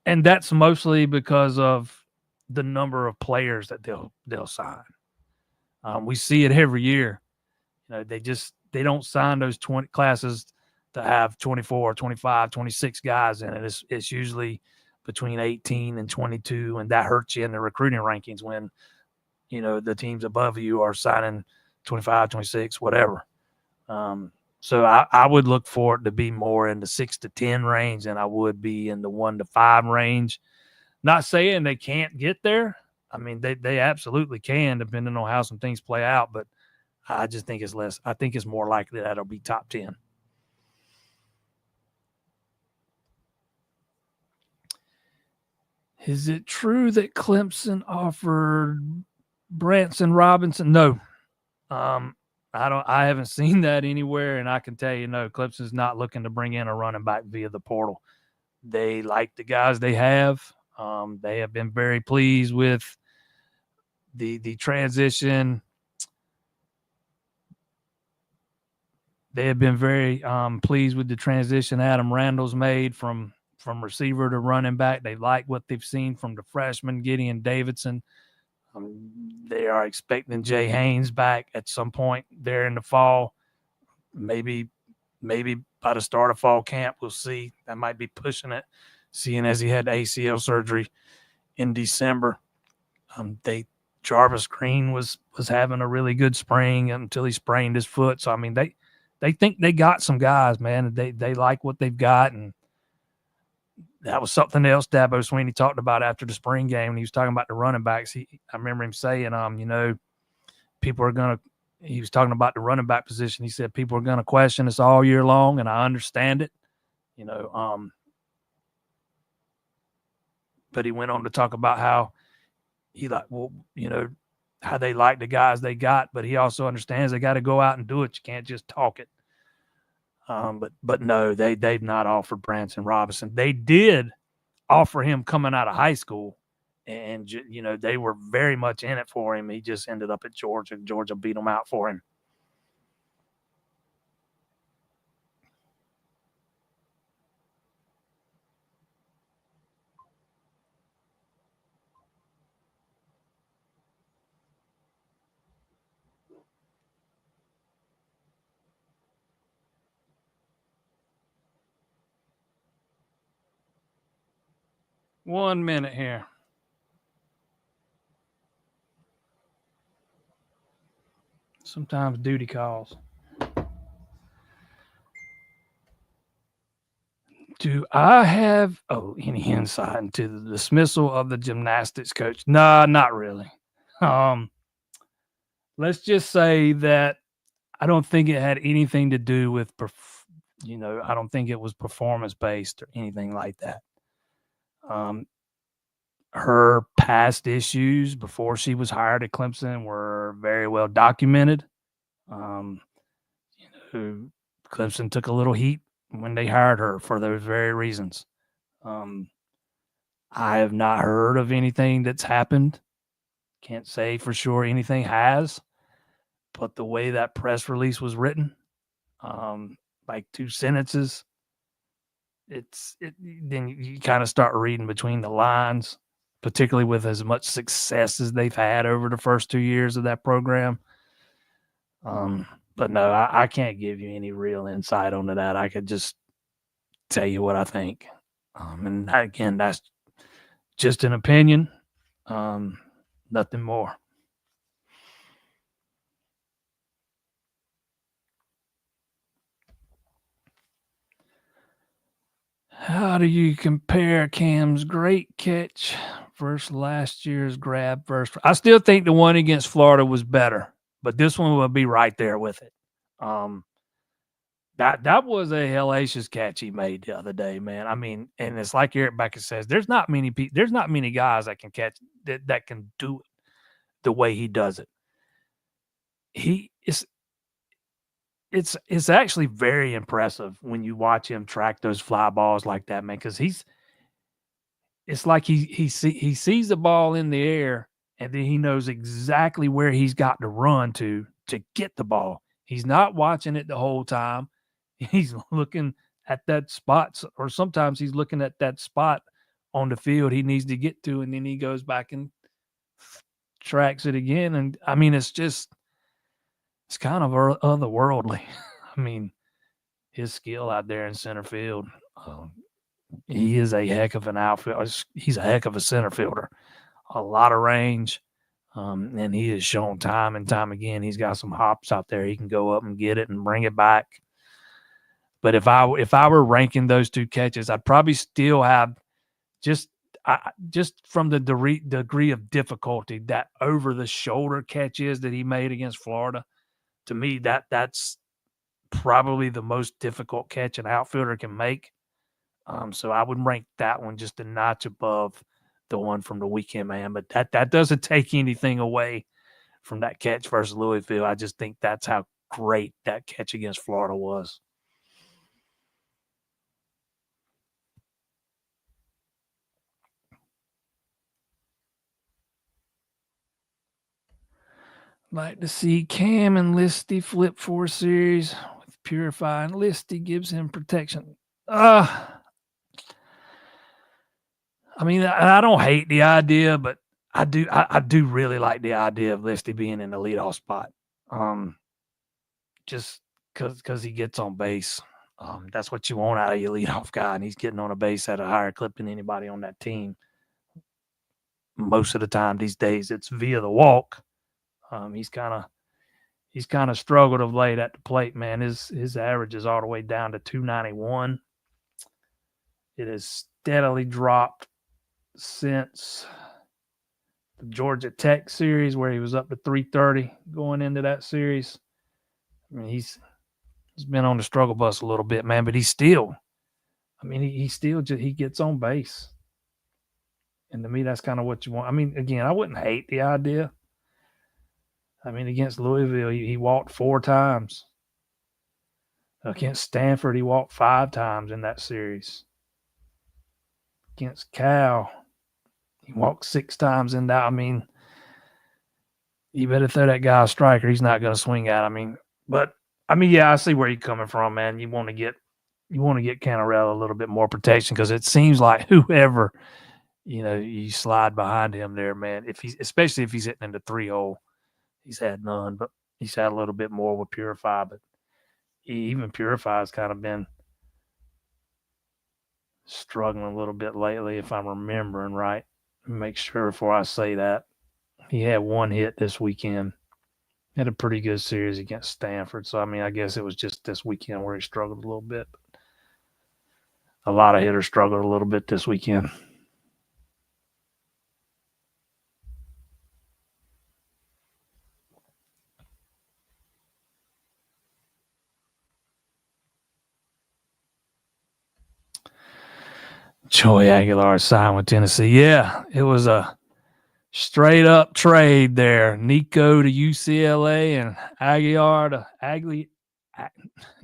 that's mostly because of the number of players that they'll sign. We see it every year. They don't sign those 20 classes to have 24, 25, 26 guys in it. It's usually between 18 and 22, and that hurts you in the recruiting rankings when, the teams above you are signing 25, 26, whatever. So I would look for it to be more in the 6 to 10 range than I would be in the 1 to 5 range. Not saying they can't get there. I mean, they absolutely can, depending on how some things play out, but I just think it's less. I think it's more likely that it'll be top 10. Is it true that Clemson offered Branson Robinson? No. I haven't seen that anywhere, and I can tell you, no, Clemson's not looking to bring in a running back via the portal. They like the guys they have. They have been very pleased with the transition. They have been very pleased with the transition Adam Randall's made from receiver to running back. They like what they've seen from the freshman Gideon Davidson. They are expecting Jay Haynes back at some point there in the fall. Maybe by the start of fall camp, we'll see. That might be pushing it, seeing as he had ACL surgery in December. Jarvis Green was having a really good spring until he sprained his foot. So, I mean, they think they got some guys, man. They like what they've got, and that was something else Dabo Swinney talked about after the spring game when he was talking about the running backs. I remember him saying, people are going to – he was talking about the running back position. He said people are going to question us all year long, and I understand it, but he went on to talk about how how they like the guys they got, but he also understands they got to go out and do it. You can't just talk it. But no, they've not offered Branson Robinson. They did offer him coming out of high school, and they were very much in it for him. He just ended up at Georgia. Georgia beat him out for him. One minute here. Sometimes duty calls. Do I have any insight into the dismissal of the gymnastics coach? No, not really. Let's just say that I don't think it had anything to do with, I don't think it was performance based or anything like that. Her past issues before she was hired at Clemson were very well documented. Clemson took a little heat when they hired her for those very reasons. I have not heard of anything that's happened. Can't say for sure anything has, but the way that press release was written, like 2 sentences, then you kind of start reading between the lines, particularly with as much success as they've had over the first 2 years of that program. But no, I can't give you any real insight onto that. I could just tell you what I think. And again, that's just an opinion, nothing more. How do you compare Cam's great catch versus last year's grab versus? I still think the one against Florida was better, but this one will be right there with it. That was a hellacious catch he made the other day, man. I mean, and it's like Eric Bakis says, there's not many guys that can catch that can do it the way he does it. It's actually very impressive when you watch him track those fly balls like that, man, because it's like he sees the ball in the air and then he knows exactly where he's got to run to get the ball. He's not watching it the whole time. He's looking at that spot, or sometimes he's looking at that spot on the field he needs to get to, and then he goes back and tracks it again. And I mean, it's kind of otherworldly. I mean, his skill out there in center field. He is a heck of an outfielder. He's a heck of a center fielder. A lot of range. And he has shown time and time again he's got some hops out there. He can go up and get it and bring it back. But if I were ranking those two catches, I'd probably still have just from the degree of difficulty that over the shoulder catch is that he made against Florida. To me, that's probably the most difficult catch an outfielder can make. So I would rank that one just a notch above the one from the weekend, man. But that doesn't take anything away from that catch versus Louisville. I just think that's how great that catch against Florida was. Like to see Cam and Listy flip 4 series with Purify, and Listy gives him protection. I mean, I don't hate the idea, but I do really like the idea of Listy being in the leadoff spot. Just because he gets on base. That's what you want out of your leadoff guy, and he's getting on a base at a higher clip than anybody on that team. Most of the time these days, it's via the walk. He's kind of struggled of late at the plate, man. His average is all the way down to 291. It has steadily dropped since the Georgia Tech series, where he was up to 330 going into that series. I mean, he's been on the struggle bus a little bit, man, but he's still, I mean, he still he gets on base. And to me, that's kind of what you want. I mean, again, I wouldn't hate the idea. I mean, against Louisville, he walked 4 times. Against Stanford, he walked 5 times in that series. Against Cal, he walked 6 times in that. I mean, you better throw that guy a striker. He's not going to swing at. But yeah, I see where you're coming from, man. You want to get Canela a little bit more protection, because it seems like whoever, you slide behind him there, man. Especially if he's hitting in the 3-hole, he's had none, but he's had a little bit more with Purify. But even Purify has kind of been struggling a little bit lately, if I'm remembering right. Make sure before I say that. He had 1 hit this weekend. Had a pretty good series against Stanford. So, I mean, I guess it was just this weekend where he struggled a little bit. A lot of hitters struggled a little bit this weekend. Joey Aguilar signed with Tennessee. Yeah, it was a straight up trade there. Nico to UCLA and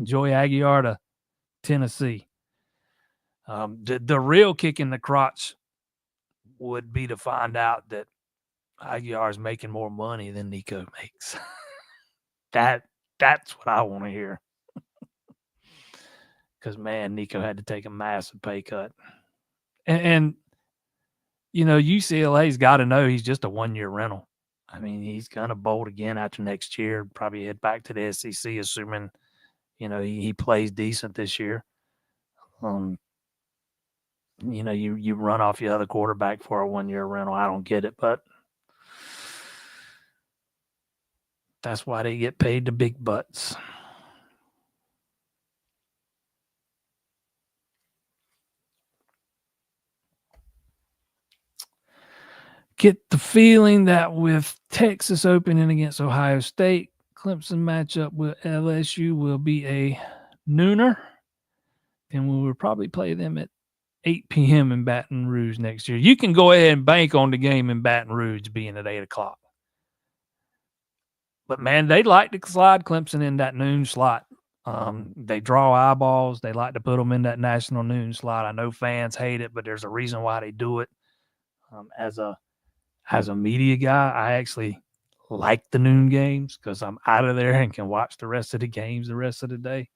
Joey Aguilar to Tennessee. The real kick in the crotch would be to find out that Aguilar is making more money than Nico makes. That's what I want to hear. Because, man, Nico had to take a massive pay cut. And UCLA's got to know he's just a 1-year rental. I mean, he's going to bolt again after next year, probably head back to the SEC, assuming, he plays decent this year. You run off your other quarterback for a 1-year rental. I don't get it, but that's why they get paid the big bucks. Get the feeling that with Texas opening against Ohio State, Clemson matchup with LSU will be a nooner, and we will probably play them at 8 p.m. in Baton Rouge next year. You can go ahead and bank on the game in Baton Rouge being at 8 o'clock. But, man, they like to slide Clemson in that noon slot. They draw eyeballs. They like to put them in that national noon slot. I know fans hate it, but there's a reason why they do it. As a media guy, I actually like the noon games because I'm out of there and can watch the rest of the games the rest of the day.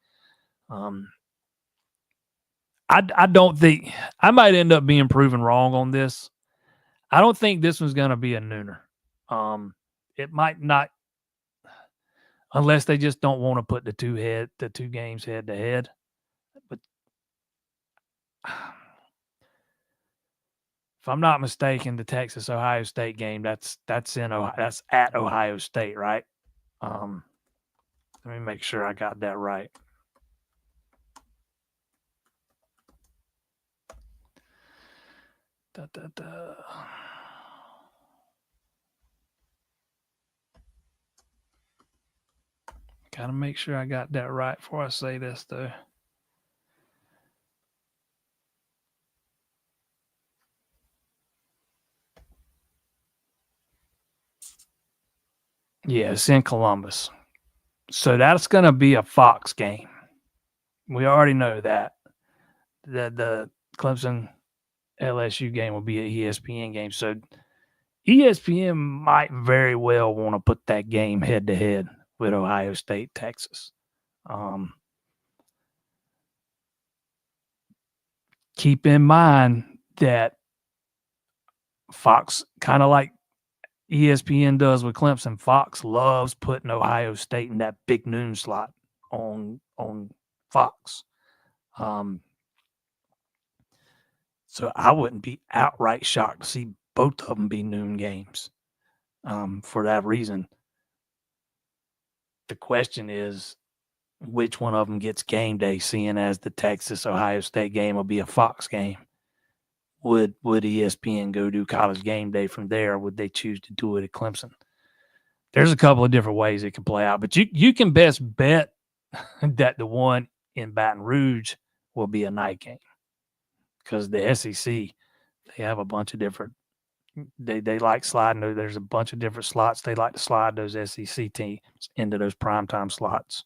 I don't think – I might end up being proven wrong on this. I don't think this one's going to be a nooner. It might not – unless they just don't want to put the two games head to head. But if I'm not mistaken, the Texas Ohio State game that's at Ohio State, right? Let me make sure I got that right. Gotta make sure I got that right before I say this, though. Yeah, it's in Columbus. So that's going to be a Fox game. We already know that. The Clemson LSU game will be an ESPN game. So ESPN might very well want to put that game head-to-head with Ohio State, Texas. Keep in mind that Fox, kind of like ESPN does with Clemson, Fox loves putting Ohio State in that big noon slot on Fox. So I wouldn't be outright shocked to see both of them be noon games. For that reason, the question is which one of them gets game day, seeing as the Texas-Ohio State game will be a Fox game. Would ESPN go do College Game Day from there, or would they choose to do it at Clemson? There's a couple of different ways it can play out, but you can best bet that the one in Baton Rouge will be a night game because the SEC, they have a bunch of different – they like sliding. There's a bunch of different slots. They like to slide those SEC teams into those primetime slots.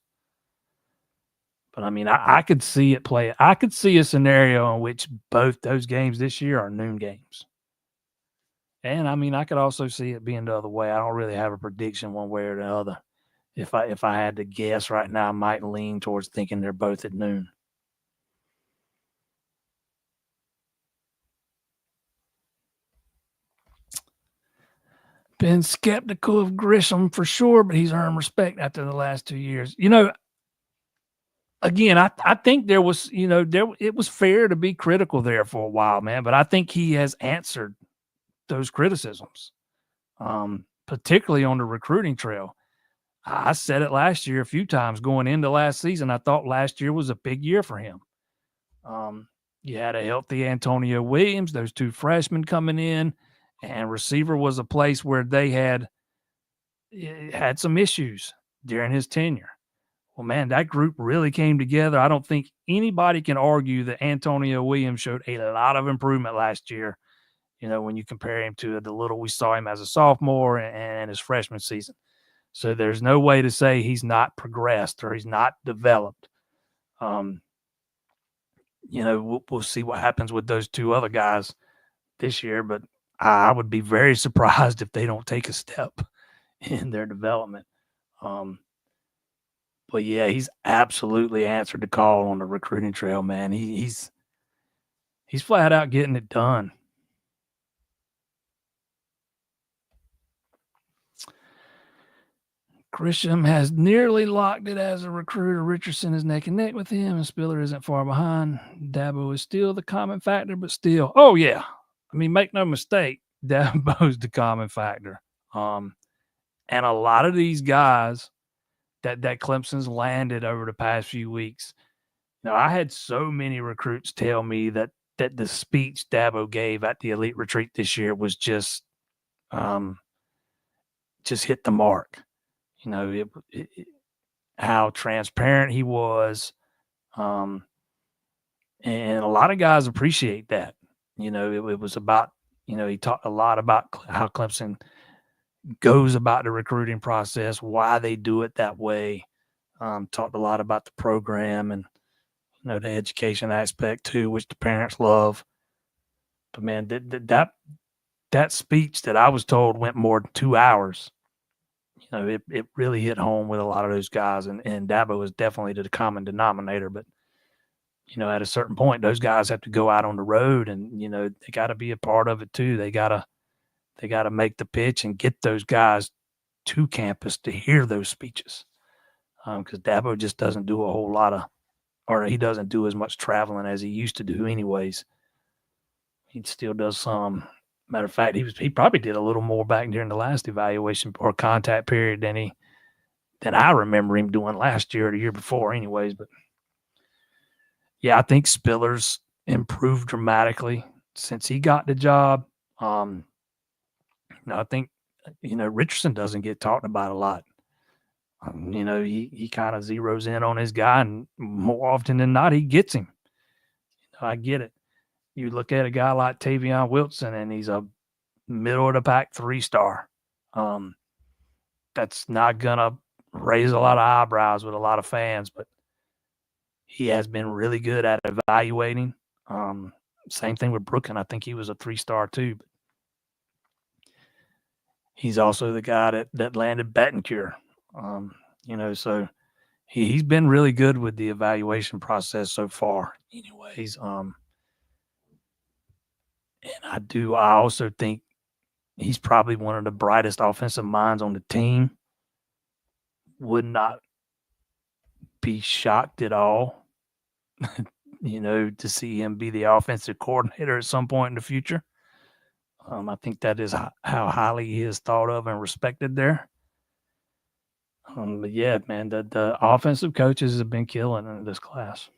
But, I mean, I could see it play. I could see a scenario in which both those games this year are noon games. And, I mean, I could also see it being the other way. I don't really have a prediction one way or the other. If I had to guess right now, I might lean towards thinking they're both at noon. Been skeptical of Gisham for sure, but he's earned respect after the last 2 years. Again, I think there was, it was fair to be critical there for a while, man. But I think he has answered those criticisms, particularly on the recruiting trail. I said it last year a few times going into last season. I thought last year was a big year for him. You had a healthy Antonio Williams, those two freshmen coming in, and receiver was a place where they had some issues during his tenure. Well, man, that group really came together. I don't think anybody can argue that Antonio Williams showed a lot of improvement last year, when you compare him to the little we saw him as a sophomore and his freshman season. So there's no way to say he's not progressed or he's not developed. We'll see what happens with those two other guys this year, but I would be very surprised if they don't take a step in their development. But yeah, he's absolutely answered the call on the recruiting trail, man. He's flat out getting it done. Gisham has nearly locked it as a recruiter. Richardson is neck and neck with him, and Spiller isn't far behind. Dabo is still the common factor, but still. Oh, yeah. I mean, make no mistake, Dabo's the common factor. And a lot of these guys that Clemson's landed over the past few weeks. Now, I had so many recruits tell me that the speech Dabo gave at the elite retreat this year was just hit the mark. You know, how transparent he was. And a lot of guys appreciate that. You know, it was about, you know, he talked a lot about how Clemson goes about the recruiting process, why they do it that way. Talked a lot about the program and, you know, the education aspect too, which the parents love. But man, that speech that I was told went more than 2 hours. You know, it really hit home with a lot of those guys, and Dabo was definitely the common denominator. But, you know, at a certain point, those guys have to go out on the road, and, you know, they got to be a part of it too. They gotta make the pitch and get those guys to campus to hear those speeches, because Dabo just doesn't do a whole lot of, or he doesn't do as much traveling as he used to do anyways. He still does some. Matter of fact, he probably did a little more back during the last evaluation or contact period than I remember him doing last year or the year before anyways. But yeah, I think Spiller's improved dramatically since he got the job. I think, you know, Richardson doesn't get talked about a lot. You know, he kind of zeroes in on his guy, and more often than not, he gets him. You know, I get it. You look at a guy like Tavion Wilson, and he's a middle of the pack 3-star. That's not gonna raise a lot of eyebrows with a lot of fans, but he has been really good at evaluating. Same thing with Brooklyn. I think he was a 3-star too. But he's also the guy that landed Betancourt. You know, so he's been really good with the evaluation process so far. Anyways, and I also think he's probably one of the brightest offensive minds on the team. Would not be shocked at all, you know, to see him be the offensive coordinator at some point in the future. I think that is how highly he is thought of and respected there. But yeah, man, the offensive coaches have been killing in this class.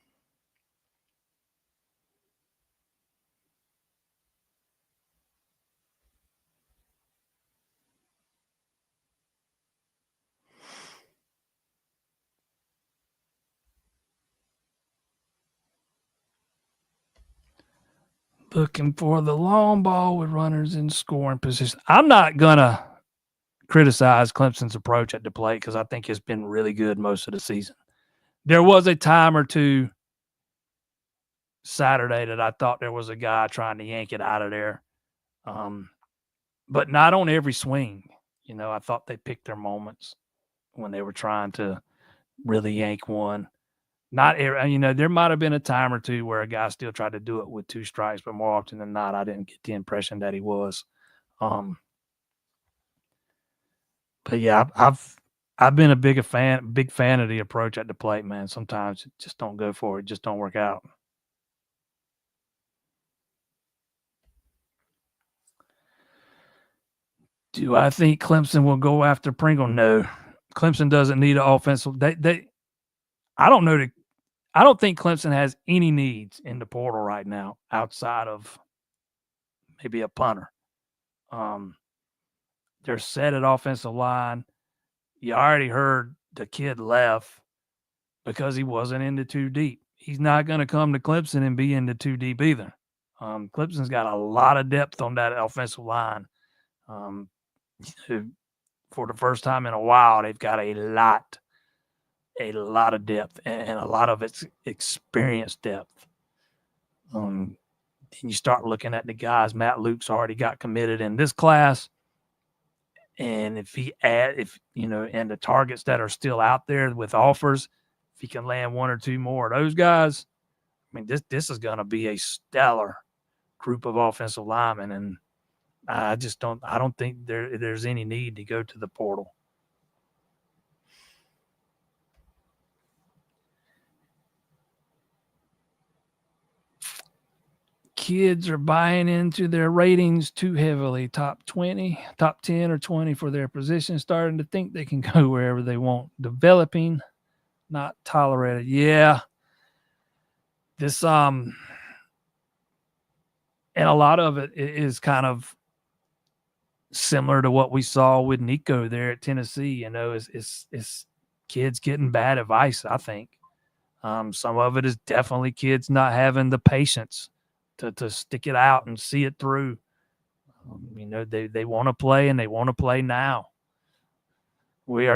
Looking for the long ball with runners in scoring position. I'm not going to criticize Clemson's approach at the plate because I think it's been really good most of the season. There was a time or two Saturday that I thought there was a guy trying to yank it out of there, but not on every swing. You know, I thought they picked their moments when they were trying to really yank one. Not every, you know, there might have been a time or two where a guy still tried to do it with 2 strikes, but more often than not, I didn't get the impression that he was. But yeah, I've been a big fan of the approach at the plate, man. Sometimes just don't go for it, just don't work out. Do I think Clemson will go after Pringle? No. Clemson doesn't need an offensive. I don't know. I don't think Clemson has any needs in the portal right now outside of maybe a punter. They're set at offensive line. You already heard the kid left because he wasn't into 2 deep. He's not going to come to Clemson and be into 2 deep either. Clemson's got a lot of depth on that offensive line. For the first time in a while, they've got a lot of depth and a lot of its experience depth. Then you start looking at the guys. Matt Luke's already got committed in this class. And and the targets that are still out there with offers, if he can land 1 or 2 more of those guys, I mean, this is going to be a stellar group of offensive linemen. And I don't think there's any need to go to the portal. kids are buying into their ratings too heavily. Top 20, top 10 or 20 for their position, starting to think they can go wherever they want. Developing, not tolerated. Yeah. This, and a lot of it is kind of similar to what we saw with Nico there at Tennessee. It's kids getting bad advice, I think. Some of it is definitely kids not having the patience to stick it out and see it through. They want to play, and they want to play now. We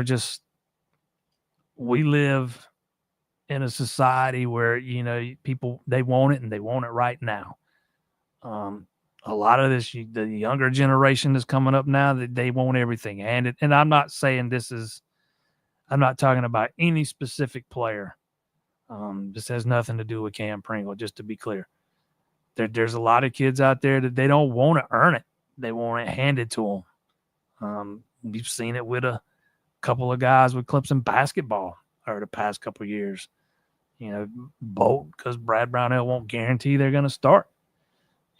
live in a society where, people, they want it, and they want it right now. A lot of this, the younger generation is coming up now, that they want everything. And I'm not saying I'm not talking about any specific player. This has nothing to do with Cam Pringle, just to be clear. There's a lot of kids out there that they don't want to earn it. They want it handed to them. We've seen it with a couple of guys with Clemson basketball over the past couple of years. Bolt, because Brad Brownell won't guarantee they're going to start.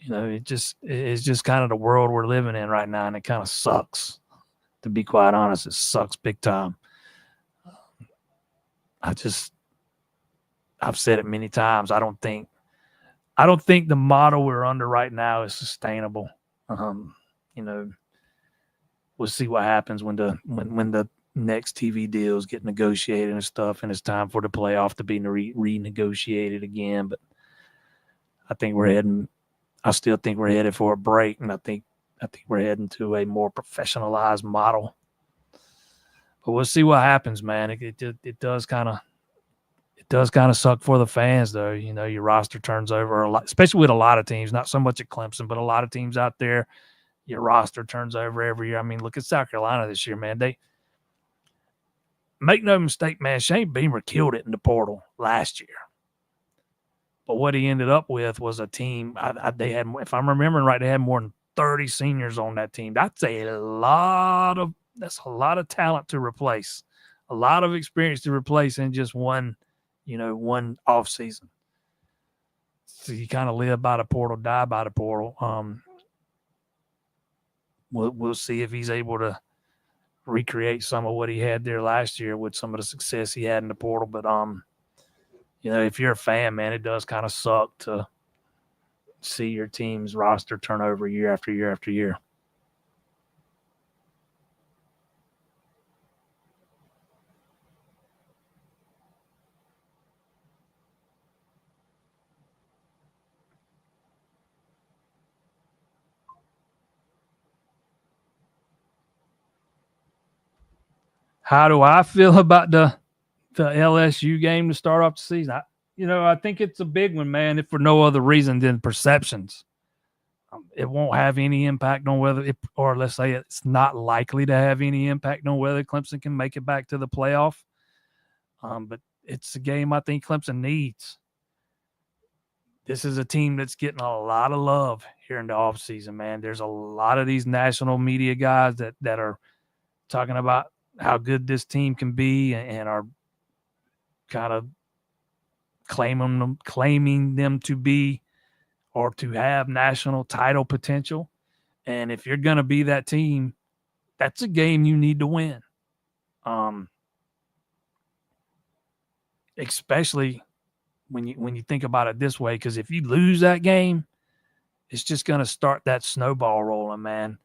It's just kind of the world we're living in right now, and it kind of sucks. To be quite honest, it sucks big time. I've said it many times. I don't think the model we're under right now is sustainable. We'll see what happens when the next TV deals get negotiated and stuff, and it's time for the playoff to be renegotiated again. But I still think we're headed for a break, and I think we're heading to a more professionalized model. But we'll see what happens, man. It does kind of suck for the fans, though. Your roster turns over a lot, especially with a lot of teams, not so much at Clemson, but a lot of teams out there, your roster turns over every year. I mean, look at South Carolina this year, man. They make no mistake, man, Shane Beamer killed it in the portal last year. But what he ended up with was a team. They had, if I'm remembering right, they had more than 30 seniors on that team. That's a lot of talent to replace, a lot of experience to replace in just one off season. So you kind of live by the portal, die by the portal. We'll see if he's able to recreate some of what he had there last year with some of the success he had in the portal. But if you're a fan, man, it does kind of suck to see your team's roster turn over year after year after year. How do I feel about the LSU game to start off the season? I think it's a big one, man, if for no other reason than perceptions. It won't have any impact on whether or let's say it's not likely to have any impact on whether Clemson can make it back to the playoff. But it's a game I think Clemson needs. This is a team that's getting a lot of love here in the offseason, man. There's a lot of these national media guys that are talking about how good this team can be and are kind of claiming them to be or to have national title potential. And if you're going to be that team, that's a game you need to win. Especially when you think about it this way, because if you lose that game, it's just going to start that snowball rolling, man.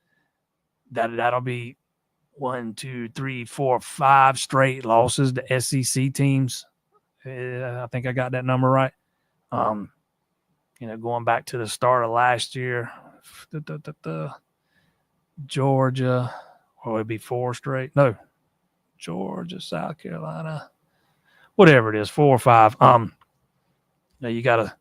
That'll be 1, 2, 3, 4, 5 straight losses to SEC teams. I think I got that number right. Going back to the start of last year, Georgia, or it'd be 4 straight. No, Georgia, South Carolina, whatever it is, 4 or 5. You gotta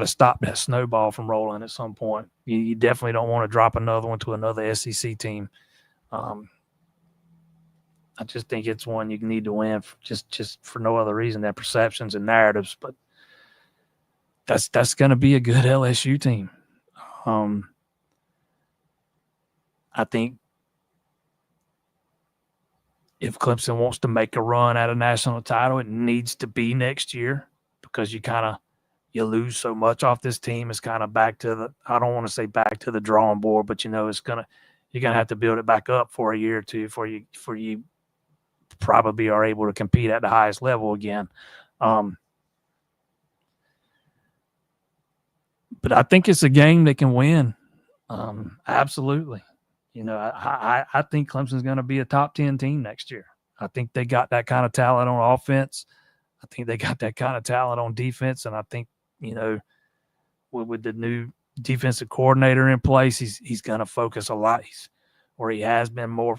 stop that snowball from rolling at some point. You definitely don't want to drop another one to another SEC team. I just think it's one you need to win just for no other reason than perceptions and narratives. But that's going to be a good LSU team. I think if Clemson wants to make a run at a national title, it needs to be next year because you kind you lose so much off this team. It's kind of back to the, I don't want to say back to the drawing board, but you're going to have to build it back up for a year or two before you probably are able to compete at the highest level again. But I think it's a game they can win. Absolutely. I think Clemson's going to be a top 10 team next year. I think they got that kind of talent on offense. I think they got that kind of talent on defense. And I think, with the new defensive coordinator in place, he's going to focus a lot. He has been more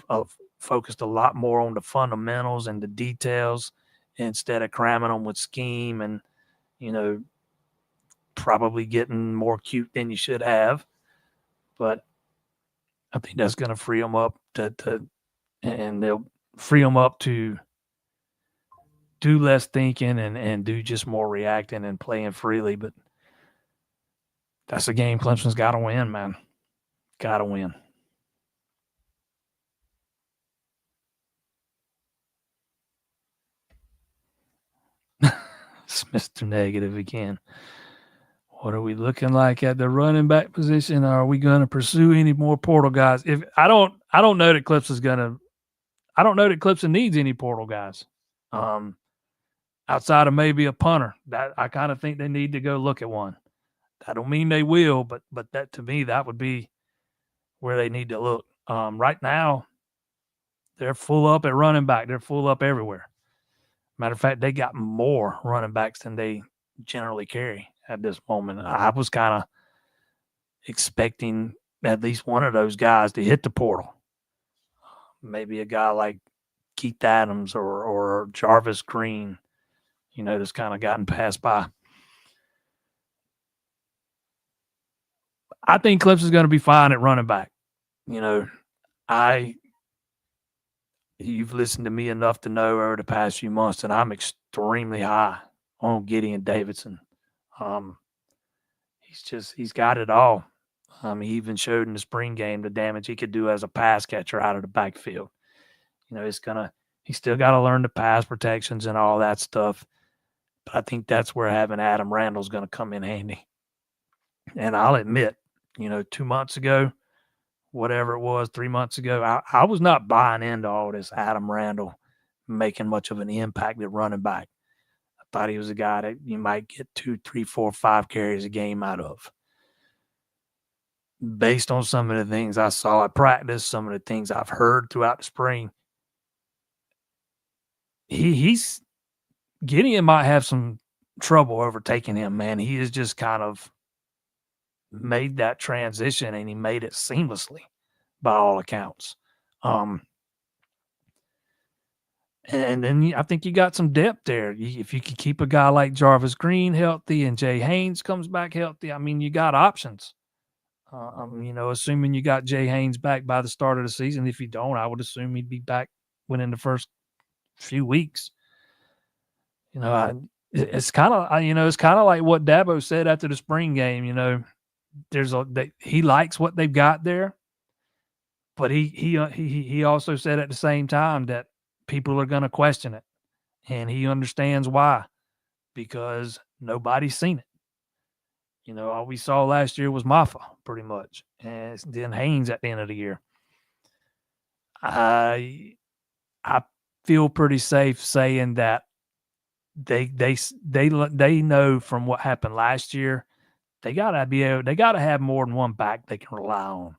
focused a lot more on the fundamentals and the details instead of cramming them with scheme and, probably getting more cute than you should have. But I think that's going to free them up and they'll free them up to do less thinking and do just more reacting and playing freely. But that's a game Clemson's got to win, man. Got to win. It's Mr. Negative again. What are we looking like at the running back position? Are we going to pursue any more portal guys? If I don't know that Clemson's going to. I don't know that Clemson needs any portal guys. Outside of maybe a punter, that I kind of think they need to go look at one. I don't mean they will, but that, to me, that would be where they need to look. Right now, they're full up at running back. They're full up everywhere. Matter of fact, they got more running backs than they generally carry at this moment. I was kind of expecting at least one of those guys to hit the portal. Maybe a guy like Keith Adams or Jarvis Green, that's kind of gotten passed by. I think Clemson's going to be fine at running back. You've listened to me enough to know over the past few months that I'm extremely high on Gideon Davidson. He's got it all. He even showed in the spring game the damage he could do as a pass catcher out of the backfield. He's still got to learn the pass protections and all that stuff. But I think that's where having Adam Randall's going to come in handy. And I'll admit, 2 months ago, whatever it was, 3 months ago, I was not buying into all this Adam Randall making much of an impact at running back. I thought he was a guy that you might get 2, 3, 4, 5 carries a game out of. Based on some of the things I saw at practice, some of the things I've heard throughout the spring, Gideon might have some trouble overtaking him, man. He has just kind of made that transition, and he made it seamlessly by all accounts. And then I think you got some depth there. If you could keep a guy like Jarvis Green healthy and Jay Haynes comes back healthy, I mean, you got options. Assuming you got Jay Haynes back by the start of the season. If you don't, I would assume he'd be back within the first few weeks. It's kind of like what Dabo said after the spring game. He likes what they've got there, but he also said at the same time that people are going to question it, and he understands why, because nobody's seen it. All we saw last year was Maffa, pretty much, and then Haynes at the end of the year. I feel pretty safe saying that they know from what happened last year, they gotta have more than one back they can rely on.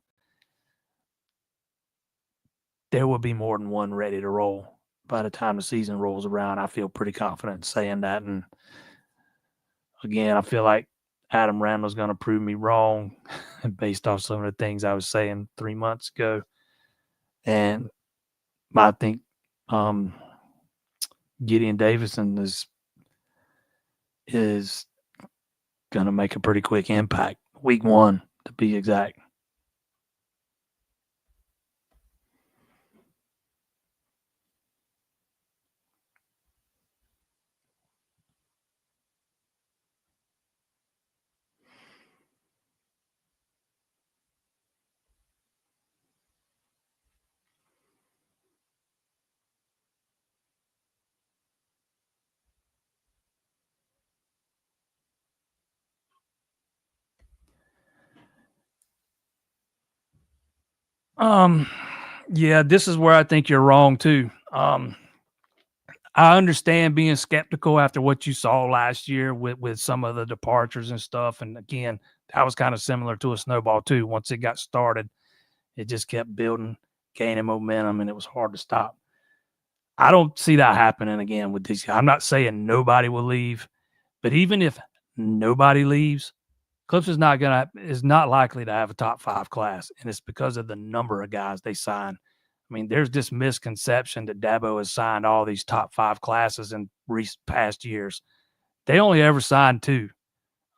There will be more than one ready to roll by the time the season rolls around. I feel pretty confident saying that. And again, I feel like Adam Randall's going to prove me wrong based off some of the things I was saying 3 months ago. And I think Gideon Davidson is going to make a pretty quick impact. Week 1, to be exact. Yeah, this is where I think you're wrong too. I understand being skeptical after what you saw last year with some of the departures and stuff. And again, that was kind of similar to a snowball too. Once it got started, it just kept building, gaining momentum, and it was hard to stop. I don't see that happening again with these. I'm not saying nobody will leave, but even if nobody leaves, Clemson's is not likely to have a top 5 class, and it's because of the number of guys they sign. I mean, there's this misconception that Dabo has signed all these top 5 classes in past years. They only ever signed 2.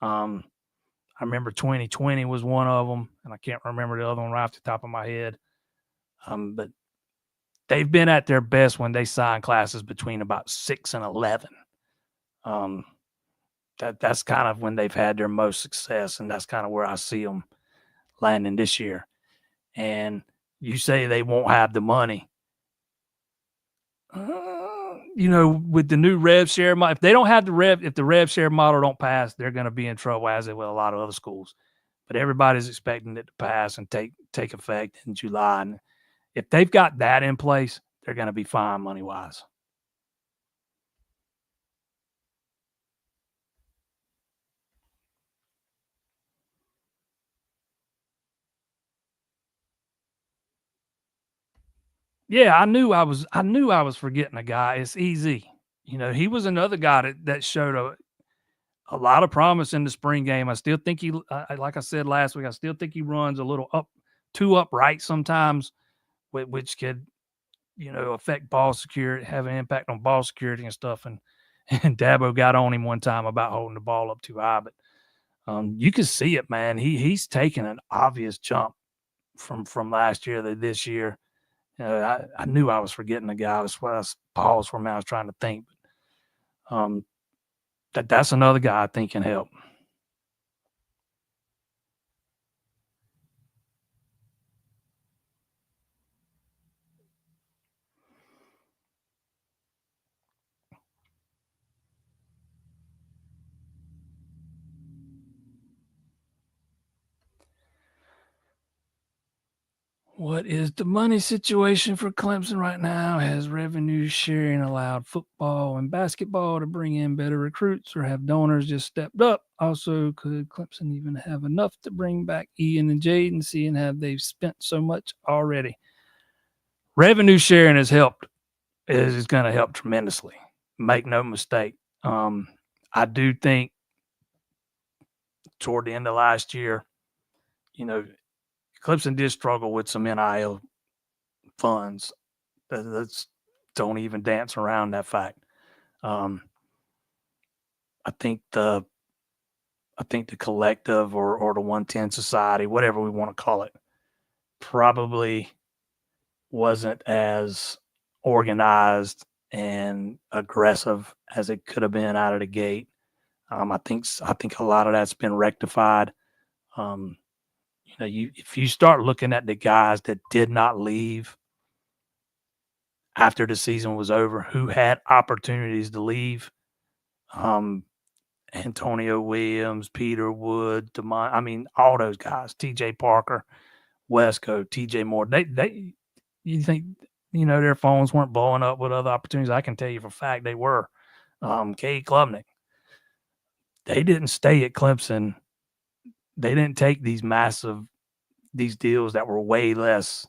I remember 2020 was one of them, and I can't remember the other one right off the top of my head. But they've been at their best when they sign classes between about 6 and 11. That's kind of when they've had their most success, and that's kind of where I see them landing this year. And you say they won't have the money. With the new rev share, if they don't have if the rev share model don't pass, they're going to be in trouble, as it with a lot of other schools. But everybody's expecting it to pass and take effect in July. And if they've got that in place, they're going to be fine money wise. Yeah, I knew I was forgetting a guy. It's easy. He was another guy that showed a lot of promise in the spring game. I still think like I said last week, I still think he runs a little too upright sometimes, which could, affect ball security, have an impact on ball security and stuff. And Dabo got on him one time about holding the ball up too high, but you can see it, man. He's taken an obvious jump from last year to this year. I knew I was forgetting the guy. That's why I paused for a minute. I was trying to think. But, that's another guy I think can help. What is the money situation for Clemson right now? Has revenue sharing allowed football and basketball to bring in better recruits, or have donors just stepped up? Also, could Clemson even have enough to bring back Ian and Jaden, seeing how they've spent so much already? Revenue sharing has helped. Is going to help tremendously. Make no mistake. I do think toward the end of last year, Clemson did struggle with some NIL funds. Let's don't even dance around that fact. I think the collective or the 110 society, whatever we want to call it, probably wasn't as organized and aggressive as it could have been out of the gate. I think a lot of that's been rectified. If you start looking at the guys that did not leave after the season was over, who had opportunities to leave, Antonio Williams, Peter Wood, all those guys, TJ Parker, Wesco, TJ Moore, you think, their phones weren't blowing up with other opportunities? I can tell you for a fact they were. Cade Klubnik, they didn't stay at Clemson. They didn't take these deals that were way less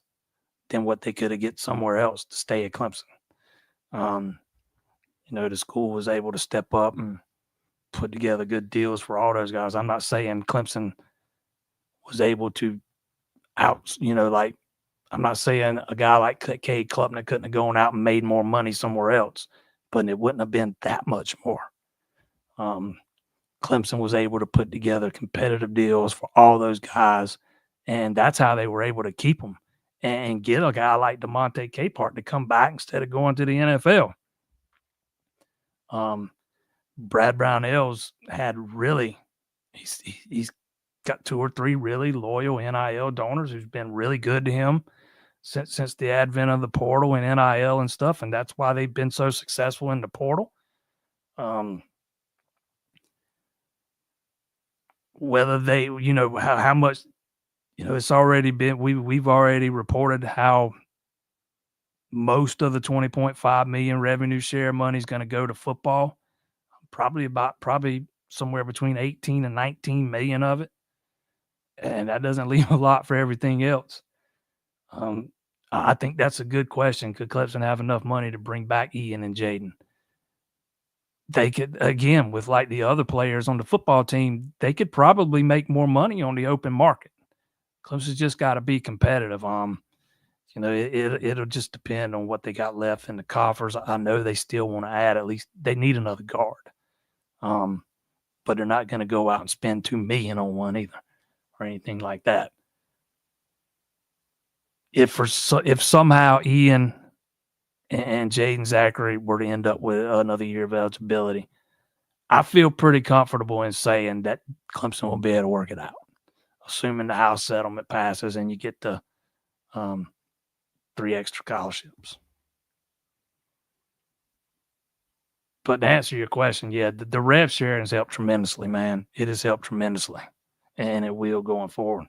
than what they could have get somewhere else to stay at Clemson. The school was able to step up and put together good deals for all those guys. I'm not saying Clemson was able to I'm not saying a guy like Cade Klubnik couldn't have gone out and made more money somewhere else, but it wouldn't have been that much more. Clemson was able to put together competitive deals for all those guys, and that's how they were able to keep them and get a guy like DeMonte Capehart to come back instead of going to the NFL. Brad Brownells had he's got 2 or 3 really loyal NIL donors who's been really good to him since the advent of the portal and NIL and stuff, and that's why they've been so successful in the portal. Whether they, how much it's already been we've already reported how most of the 20.5 million revenue share money is going to go to football. Probably somewhere between 18 and 19 million of it. And that doesn't leave a lot for everything else. I think that's a good question. Could Clemson have enough money to bring back Ian and Jaden? They could, again, with like the other players on the football team, they could probably make more money on the open market. Clemson's just got to be competitive. It'll just depend on what they got left in the coffers. I know they still want to add, at least they need another guard. But they're not going to go out and spend $2 million on one either, or anything like that. If somehow Ian and Jaden Zachary were to end up with another year of eligibility, I feel pretty comfortable in saying that Clemson will be able to work it out, assuming the House settlement passes and you get the 3 extra scholarships. But to answer your question, yeah, the rev sharing has helped tremendously, man. It has helped tremendously, and it will going forward.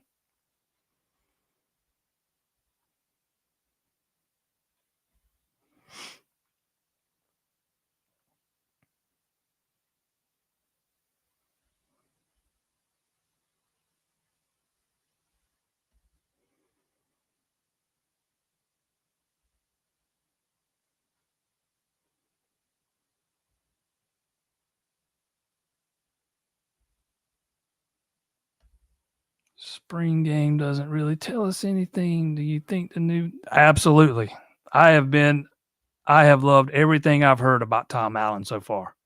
Spring game doesn't really tell us anything. Do you think the new? Absolutely. I have loved everything I've heard about Tom Allen so far.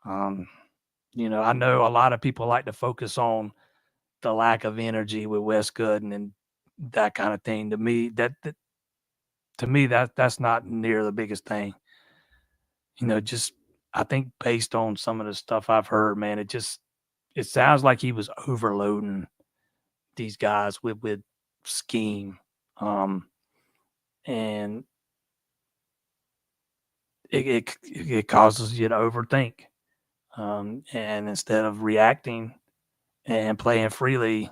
I know a lot of people like to focus on the lack of energy with Wes Gooden and that kind of thing. To me, that's not near the biggest thing. Just I think based on some of the stuff I've heard, man, it sounds like he was overloading these guys with scheme, and it causes you to overthink, and instead of reacting and playing freely,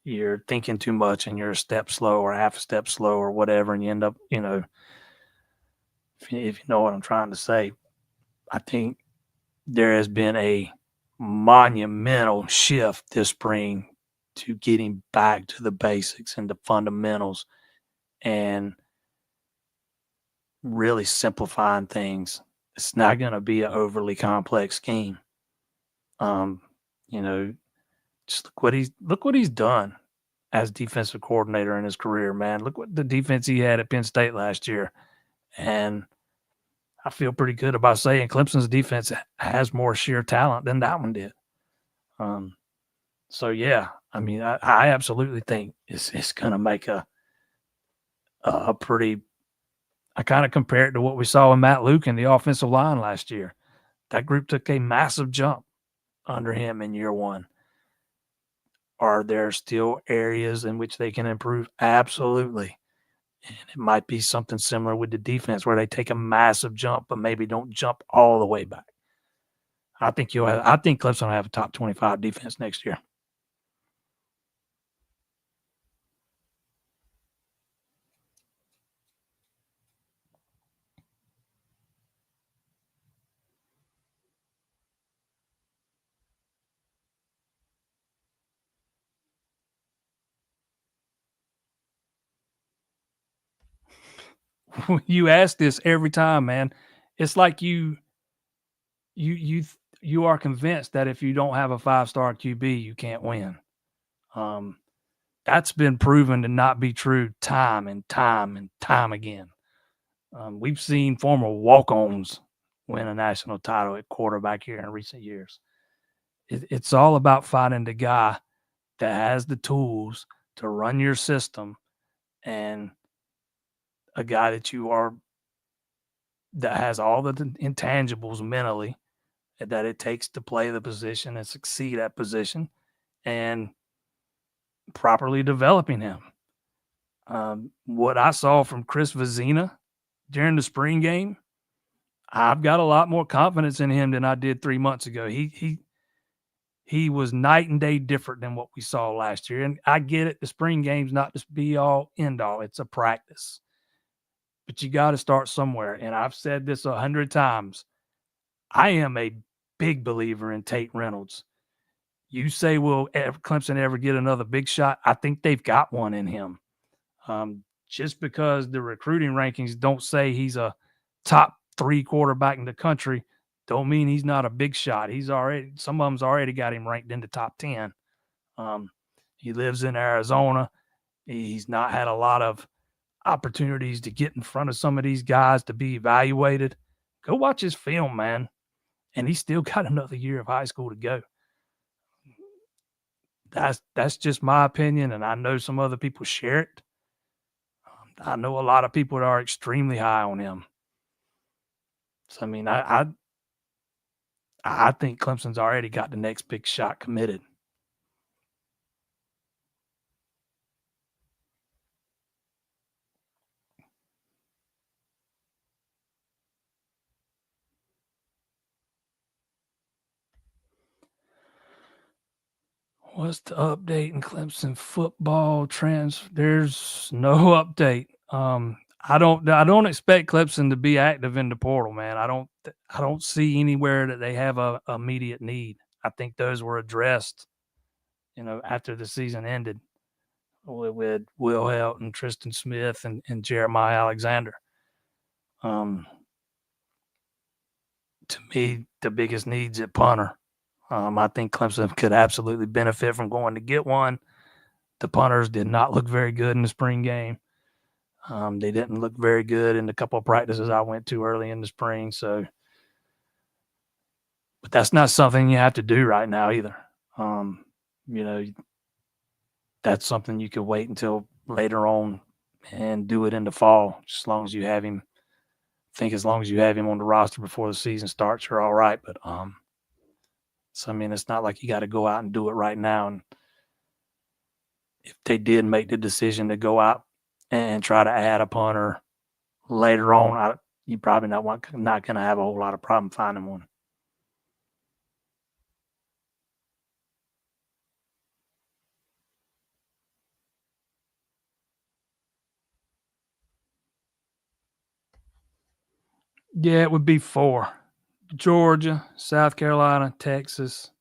you're thinking too much and you're a step slow or half a step slow or whatever, and you end up, if you know what I'm trying to say. I think there has been a monumental shift this spring to getting back to the basics and the fundamentals and really simplifying things. It's not going to be an overly complex scheme. Just look what he's done as defensive coordinator in his career, man. Look what the defense he had at Penn State last year. And I feel pretty good about saying Clemson's defense has more sheer talent than that one did. So yeah, I mean, I absolutely think it's going to make a pretty. I kind of compare it to what we saw in Matt Luke in the offensive line last year. That group took a massive jump under him in year one. Are there still areas in which they can improve? Absolutely. And it might be something similar with the defense where they take a massive jump, but maybe don't jump all the way back. I think Clemson will have a top 25 defense next year. You ask this every time, man. It's like you are convinced that if you don't have a 5-star QB, you can't win. That's been proven to not be true time and time and time again. We've seen former walk-ons win a national title at quarterback here in recent years. It's all about finding the guy that has the tools to run your system and a guy that has all the intangibles mentally that it takes to play the position and succeed at position, and properly developing him. What I saw from Chris Vizina during the spring game, I've got a lot more confidence in him than I did 3 months ago. He he was night and day different than what we saw last year. And I get it. The spring game's not just be all end all. It's a practice. But you got to start somewhere. And I've said this 100 times. I am a big believer in Tate Reynolds. You say, will Clemson ever get another big shot? I think they've got one in him. Just because the recruiting rankings don't say he's a top 3 quarterback in the country, don't mean he's not a big shot. Some of them's already got him ranked in the top 10. He lives in Arizona. He's not had a lot of opportunities to get in front of some of these guys to be evaluated. Go watch his film, man. And he's still got another year of high school to go. That's just my opinion, and I know some other people share it. I know a lot of people that are extremely high on him. So, I mean, I think Clemson's already got the next big shot committed. What's the update in Clemson football trends? There's no update. I don't expect Clemson to be active in the portal, man. I don't see anywhere that they have a immediate need. I think those were addressed, after the season ended with Will Helt and Tristan Smith and Jeremiah Alexander. To me, the biggest need's at punter. I think Clemson could absolutely benefit from going to get one. The punters did not look very good in the spring game. They didn't look very good in the couple of practices I went to early in the spring. But that's not something you have to do right now either. That's something you could wait until later on and do it in the fall. As long as you have him, as long as you have him on the roster before the season starts, you're all right. But so I mean, it's not like you got to go out and do it right now. And if they did make the decision to go out and try to add a punter later on, you probably not going to have a whole lot of problem finding one. Yeah, it would be 4. Georgia, South Carolina, Texas,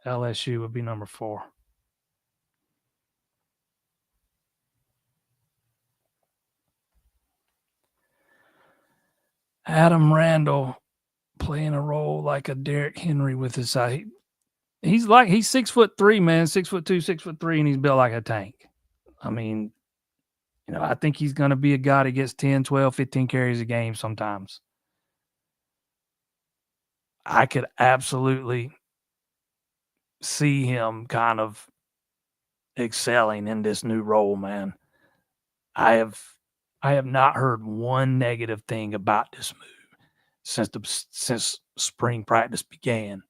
LSU would be number 4. Adam Randall playing a role like a Derrick Henry with his side. He's 6'3", man, 6'2", 6'3", and he's built like a tank. I mean, I think he's going to be a guy that gets 10, 12, 15 carries a game sometimes. I could absolutely see him kind of excelling in this new role, man. I have not heard one negative thing about this move since spring practice began.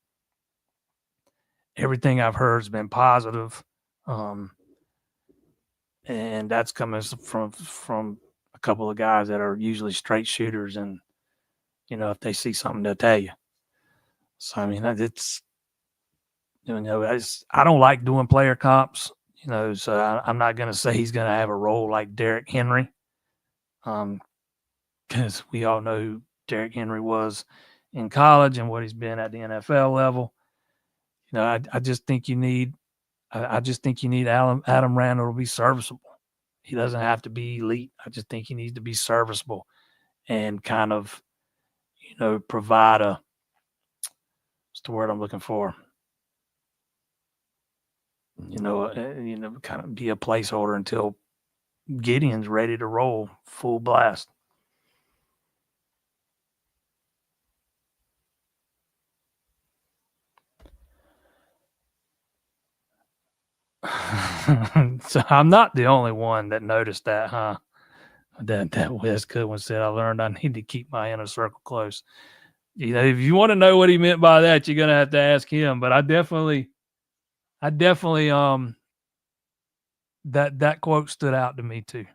Everything I've heard has been positive, and that's coming from a couple of guys that are usually straight shooters, and if they see something, they'll tell you. So I mean, it's I don't like doing player comps, so I'm not going to say he's going to have a role like Derrick Henry, because we all know who Derrick Henry was in college and what he's been at the NFL level. I just think you need Adam Randall to be serviceable. He doesn't have to be elite. I just think he needs to be serviceable and kind of, provide what's the word I'm looking for? Kind of be a placeholder until Gideon's ready to roll full blast. So I'm not the only one that noticed that, huh? That Wes Goodwin said, I learned I need to keep my inner circle close. If you want to know what he meant by that, you're gonna have to ask him. But I definitely that quote stood out to me too.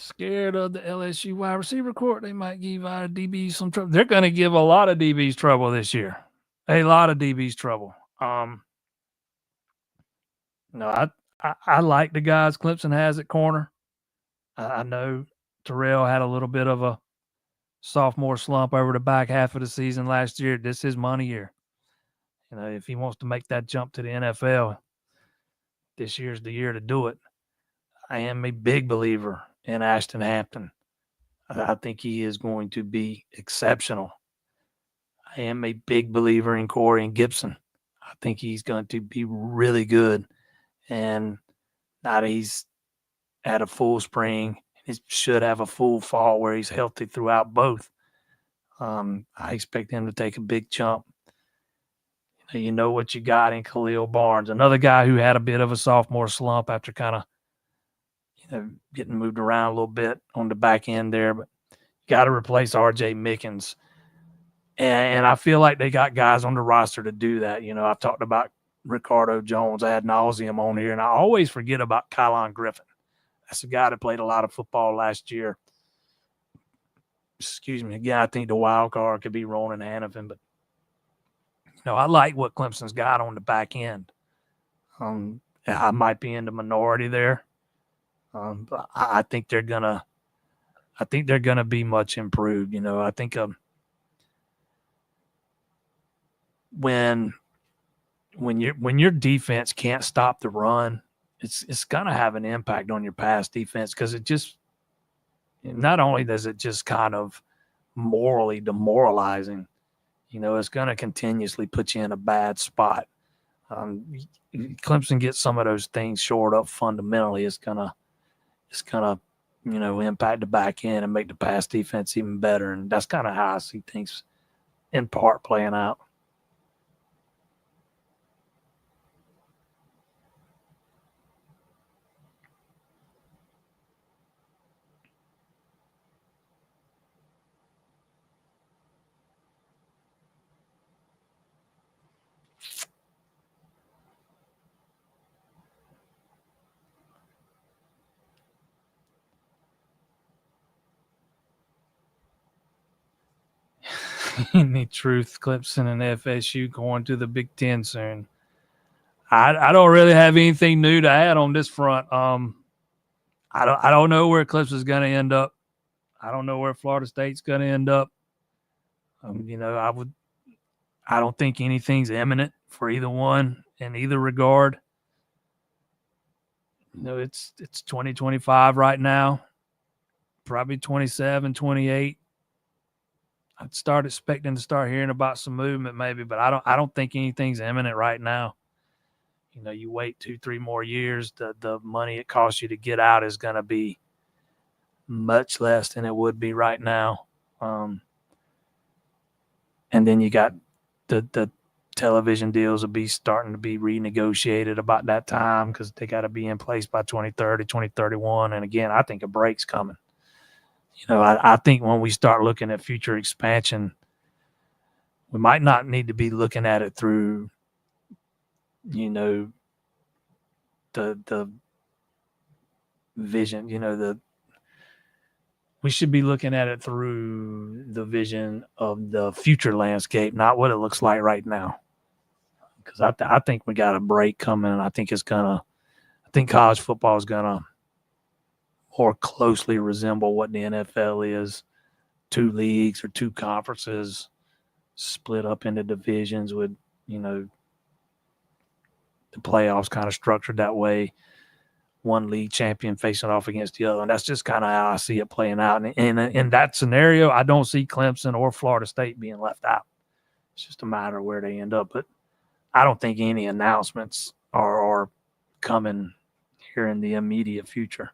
Scared of the LSU wide receiver court. They might give our DBs some trouble. They're going to give a lot of DBs trouble this year. A lot of DBs trouble. No, I like the guys Clemson has at corner. I know Terrell had a little bit of a sophomore slump over the back half of the season last year. This is money year. You know, if he wants to make that jump to the NFL, this year's the year to do it. I am a big believer in Ashton Hampton. I think he is going to be exceptional. I am a big believer in Corey and Gibson. I think he's going to be really good. And now that he's had a full spring, he should have a full fall where he's healthy throughout both. I expect him to take a big jump. You know what you got in Khalil Barnes, another guy who had a bit of a sophomore slump after kind of getting moved around a little bit on the back end there, but you got to replace R.J. Mickens. And I feel like they got guys on the roster to do that. You know, I've talked about Ricardo Jones ad nauseum on here, and I always forget about Kylon Griffin. That's a guy that played a lot of football last year. Excuse me. Again, I think the wild card could be Ronan Hannafin, but I like what Clemson's got on the back end. I might be in the minority there. But I think they're gonna be much improved. You know, I think when your defense can't stop the run, it's gonna have an impact on your pass defense, because it just, not only does it just kind of morally demoralizing, it's going to continuously put you in a bad spot. Clemson gets some of those things shored up fundamentally. It's gonna impact the back end and make the pass defense even better. And that's kind of how I see things in part playing out. Any truth, Clemson and FSU going to the Big Ten soon. I don't really have anything new to add on this front. I don't know where Clemson's going to end up. I don't know where Florida State's going to end up. I don't think anything's imminent for either one in either regard. It's 2025 right now, probably 27, 28. I'd start expecting to start hearing about some movement maybe, but I don't think anything's imminent right now. You wait 2-3 more years, the money it costs you to get out is going to be much less than it would be right now. And then you got the television deals will be starting to be renegotiated about that time, because they got to be in place by 2030, 2031. And again, I think a break's coming. I think when we start looking at future expansion, we might not need to be looking at it through, the vision, we should be looking at it through the vision of the future landscape, not what it looks like right now. Because I think we got a break coming, and I think college football is gonna more closely resemble what the NFL is. 2 leagues or 2 conferences split up into divisions with, the playoffs kind of structured that way. 1 league champion facing off against the other. And that's just kind of how I see it playing out. And in that scenario, I don't see Clemson or Florida State being left out. It's just a matter of where they end up. But I don't think any announcements are coming here in the immediate future.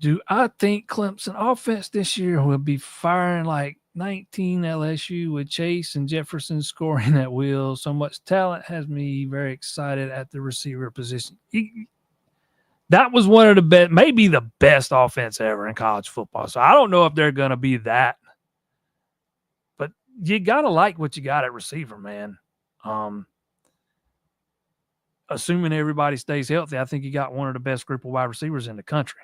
Do I think Clemson offense this year will be firing like 19 LSU with Chase and Jefferson scoring at will? So much talent has me very excited at the receiver position. That was one of the best, maybe the best offense ever in college football. So I don't know if they're going to be that. But you got to like what you got at receiver, man. Assuming everybody stays healthy, I think you got one of the best group of wide receivers in the country.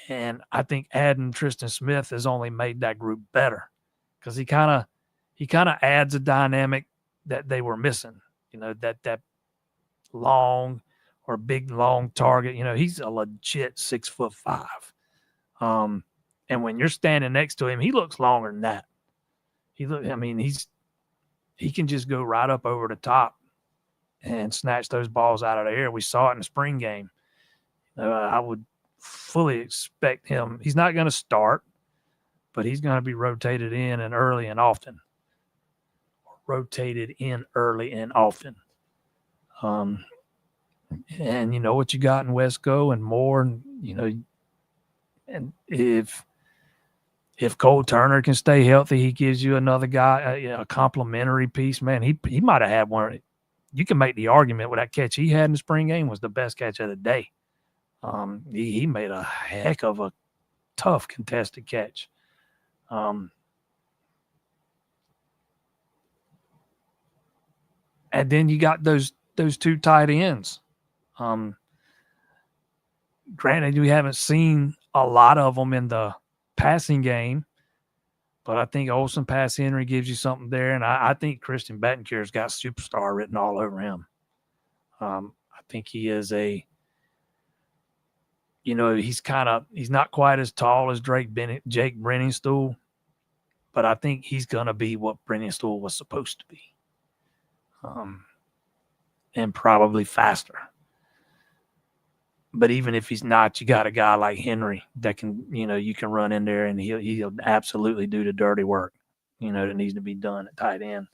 And I think adding Tristan Smith has only made that group better because he kind of adds a dynamic that they were missing. That long or big long target. He's a legit 6'5". And when you're standing next to him, he looks longer than that. He can just go right up over the top and snatch those balls out of the air. We saw it in the spring game. I would fully expect him. He's not going to start, but he's going to be rotated in and early and often. And you know what you got in Wesco and Moore, and and if Cole Turner can stay healthy, he gives you another guy, a complimentary piece. Man, he might have had one. You can make the argument with that catch he had in the spring game was the best catch of the day. He made a heck of a tough contested catch. And then you got those two tight ends. Granted, we haven't seen a lot of them in the passing game, but I think Olsen Pass Henry gives you something there, and I think Christian Battenkeur's got superstar written all over him. I think he is he's not quite as tall as Jake Brenningstool, but I think he's going to be what Brenningstool was supposed to be, and probably faster. But even if he's not, you got a guy like Henry that can, you can run in there and he'll absolutely do the dirty work, that needs to be done at tight end.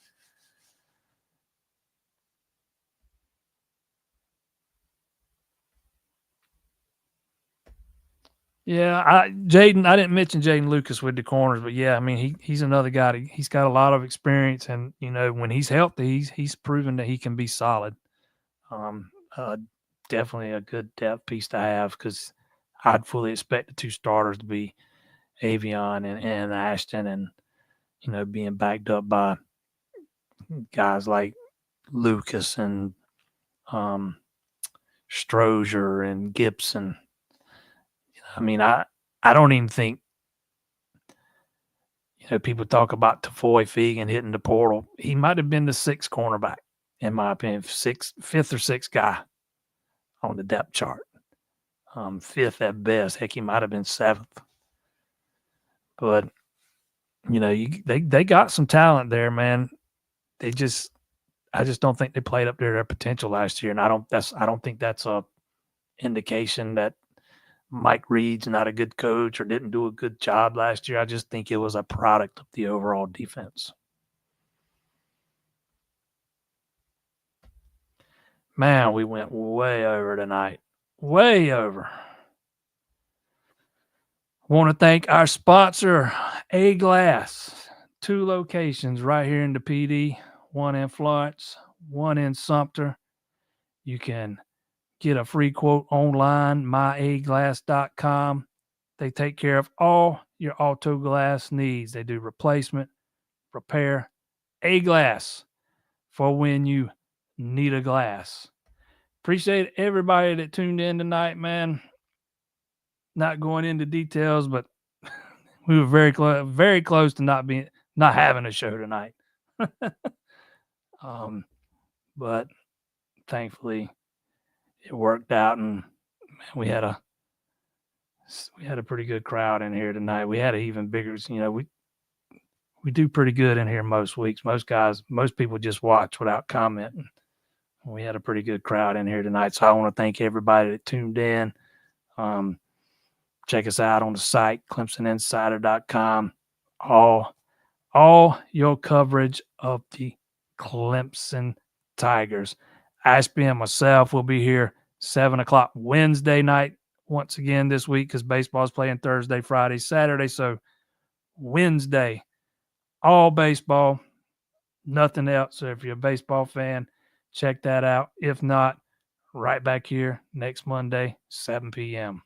Yeah, I didn't mention Jaden Lucas with the corners, but yeah, he's another guy. He's got a lot of experience, and when he's healthy, he's proven that he can be solid. Definitely a good depth piece to have because I'd fully expect the two starters to be Avion and Ashton, and being backed up by guys like Lucas and Strozier and Gibson. I don't even think people talk about Tafoy Fegan hitting the portal. He might have been the sixth cornerback, in my opinion, fifth or sixth guy on the depth chart. Fifth at best. Heck, he might have been seventh. But they got some talent there, man. I just don't think they played up to their potential last year, and I don't think that's a indication that Mike Reed's not a good coach or didn't do a good job last year. I just think it was a product of the overall defense. Man, we went way over tonight. Way over. I want to thank our sponsor, A-Glass. 2 locations right here in the PD. One in Florence, one in Sumter. You can get a free quote online, myaglass.com. They take care of all your auto glass needs. They do replacement, repair. A-Glass for when you need a glass. Appreciate everybody that tuned in tonight, man. Not going into details, but we were very close to not having a show tonight. But thankfully it worked out, and we had a pretty good crowd in here tonight. We had an even bigger, we do pretty good in here most weeks. Most people just watch without commenting. We had a pretty good crowd in here tonight, so I want to thank everybody that tuned in. Check us out on the site, ClemsonInsider.com. All your coverage of the Clemson Tigers. Ashby and myself will be here 7 o'clock Wednesday night once again this week because baseball's playing Thursday, Friday, Saturday. So Wednesday, all baseball, nothing else. So if you're a baseball fan, check that out. If not, right back here next Monday, 7 p.m.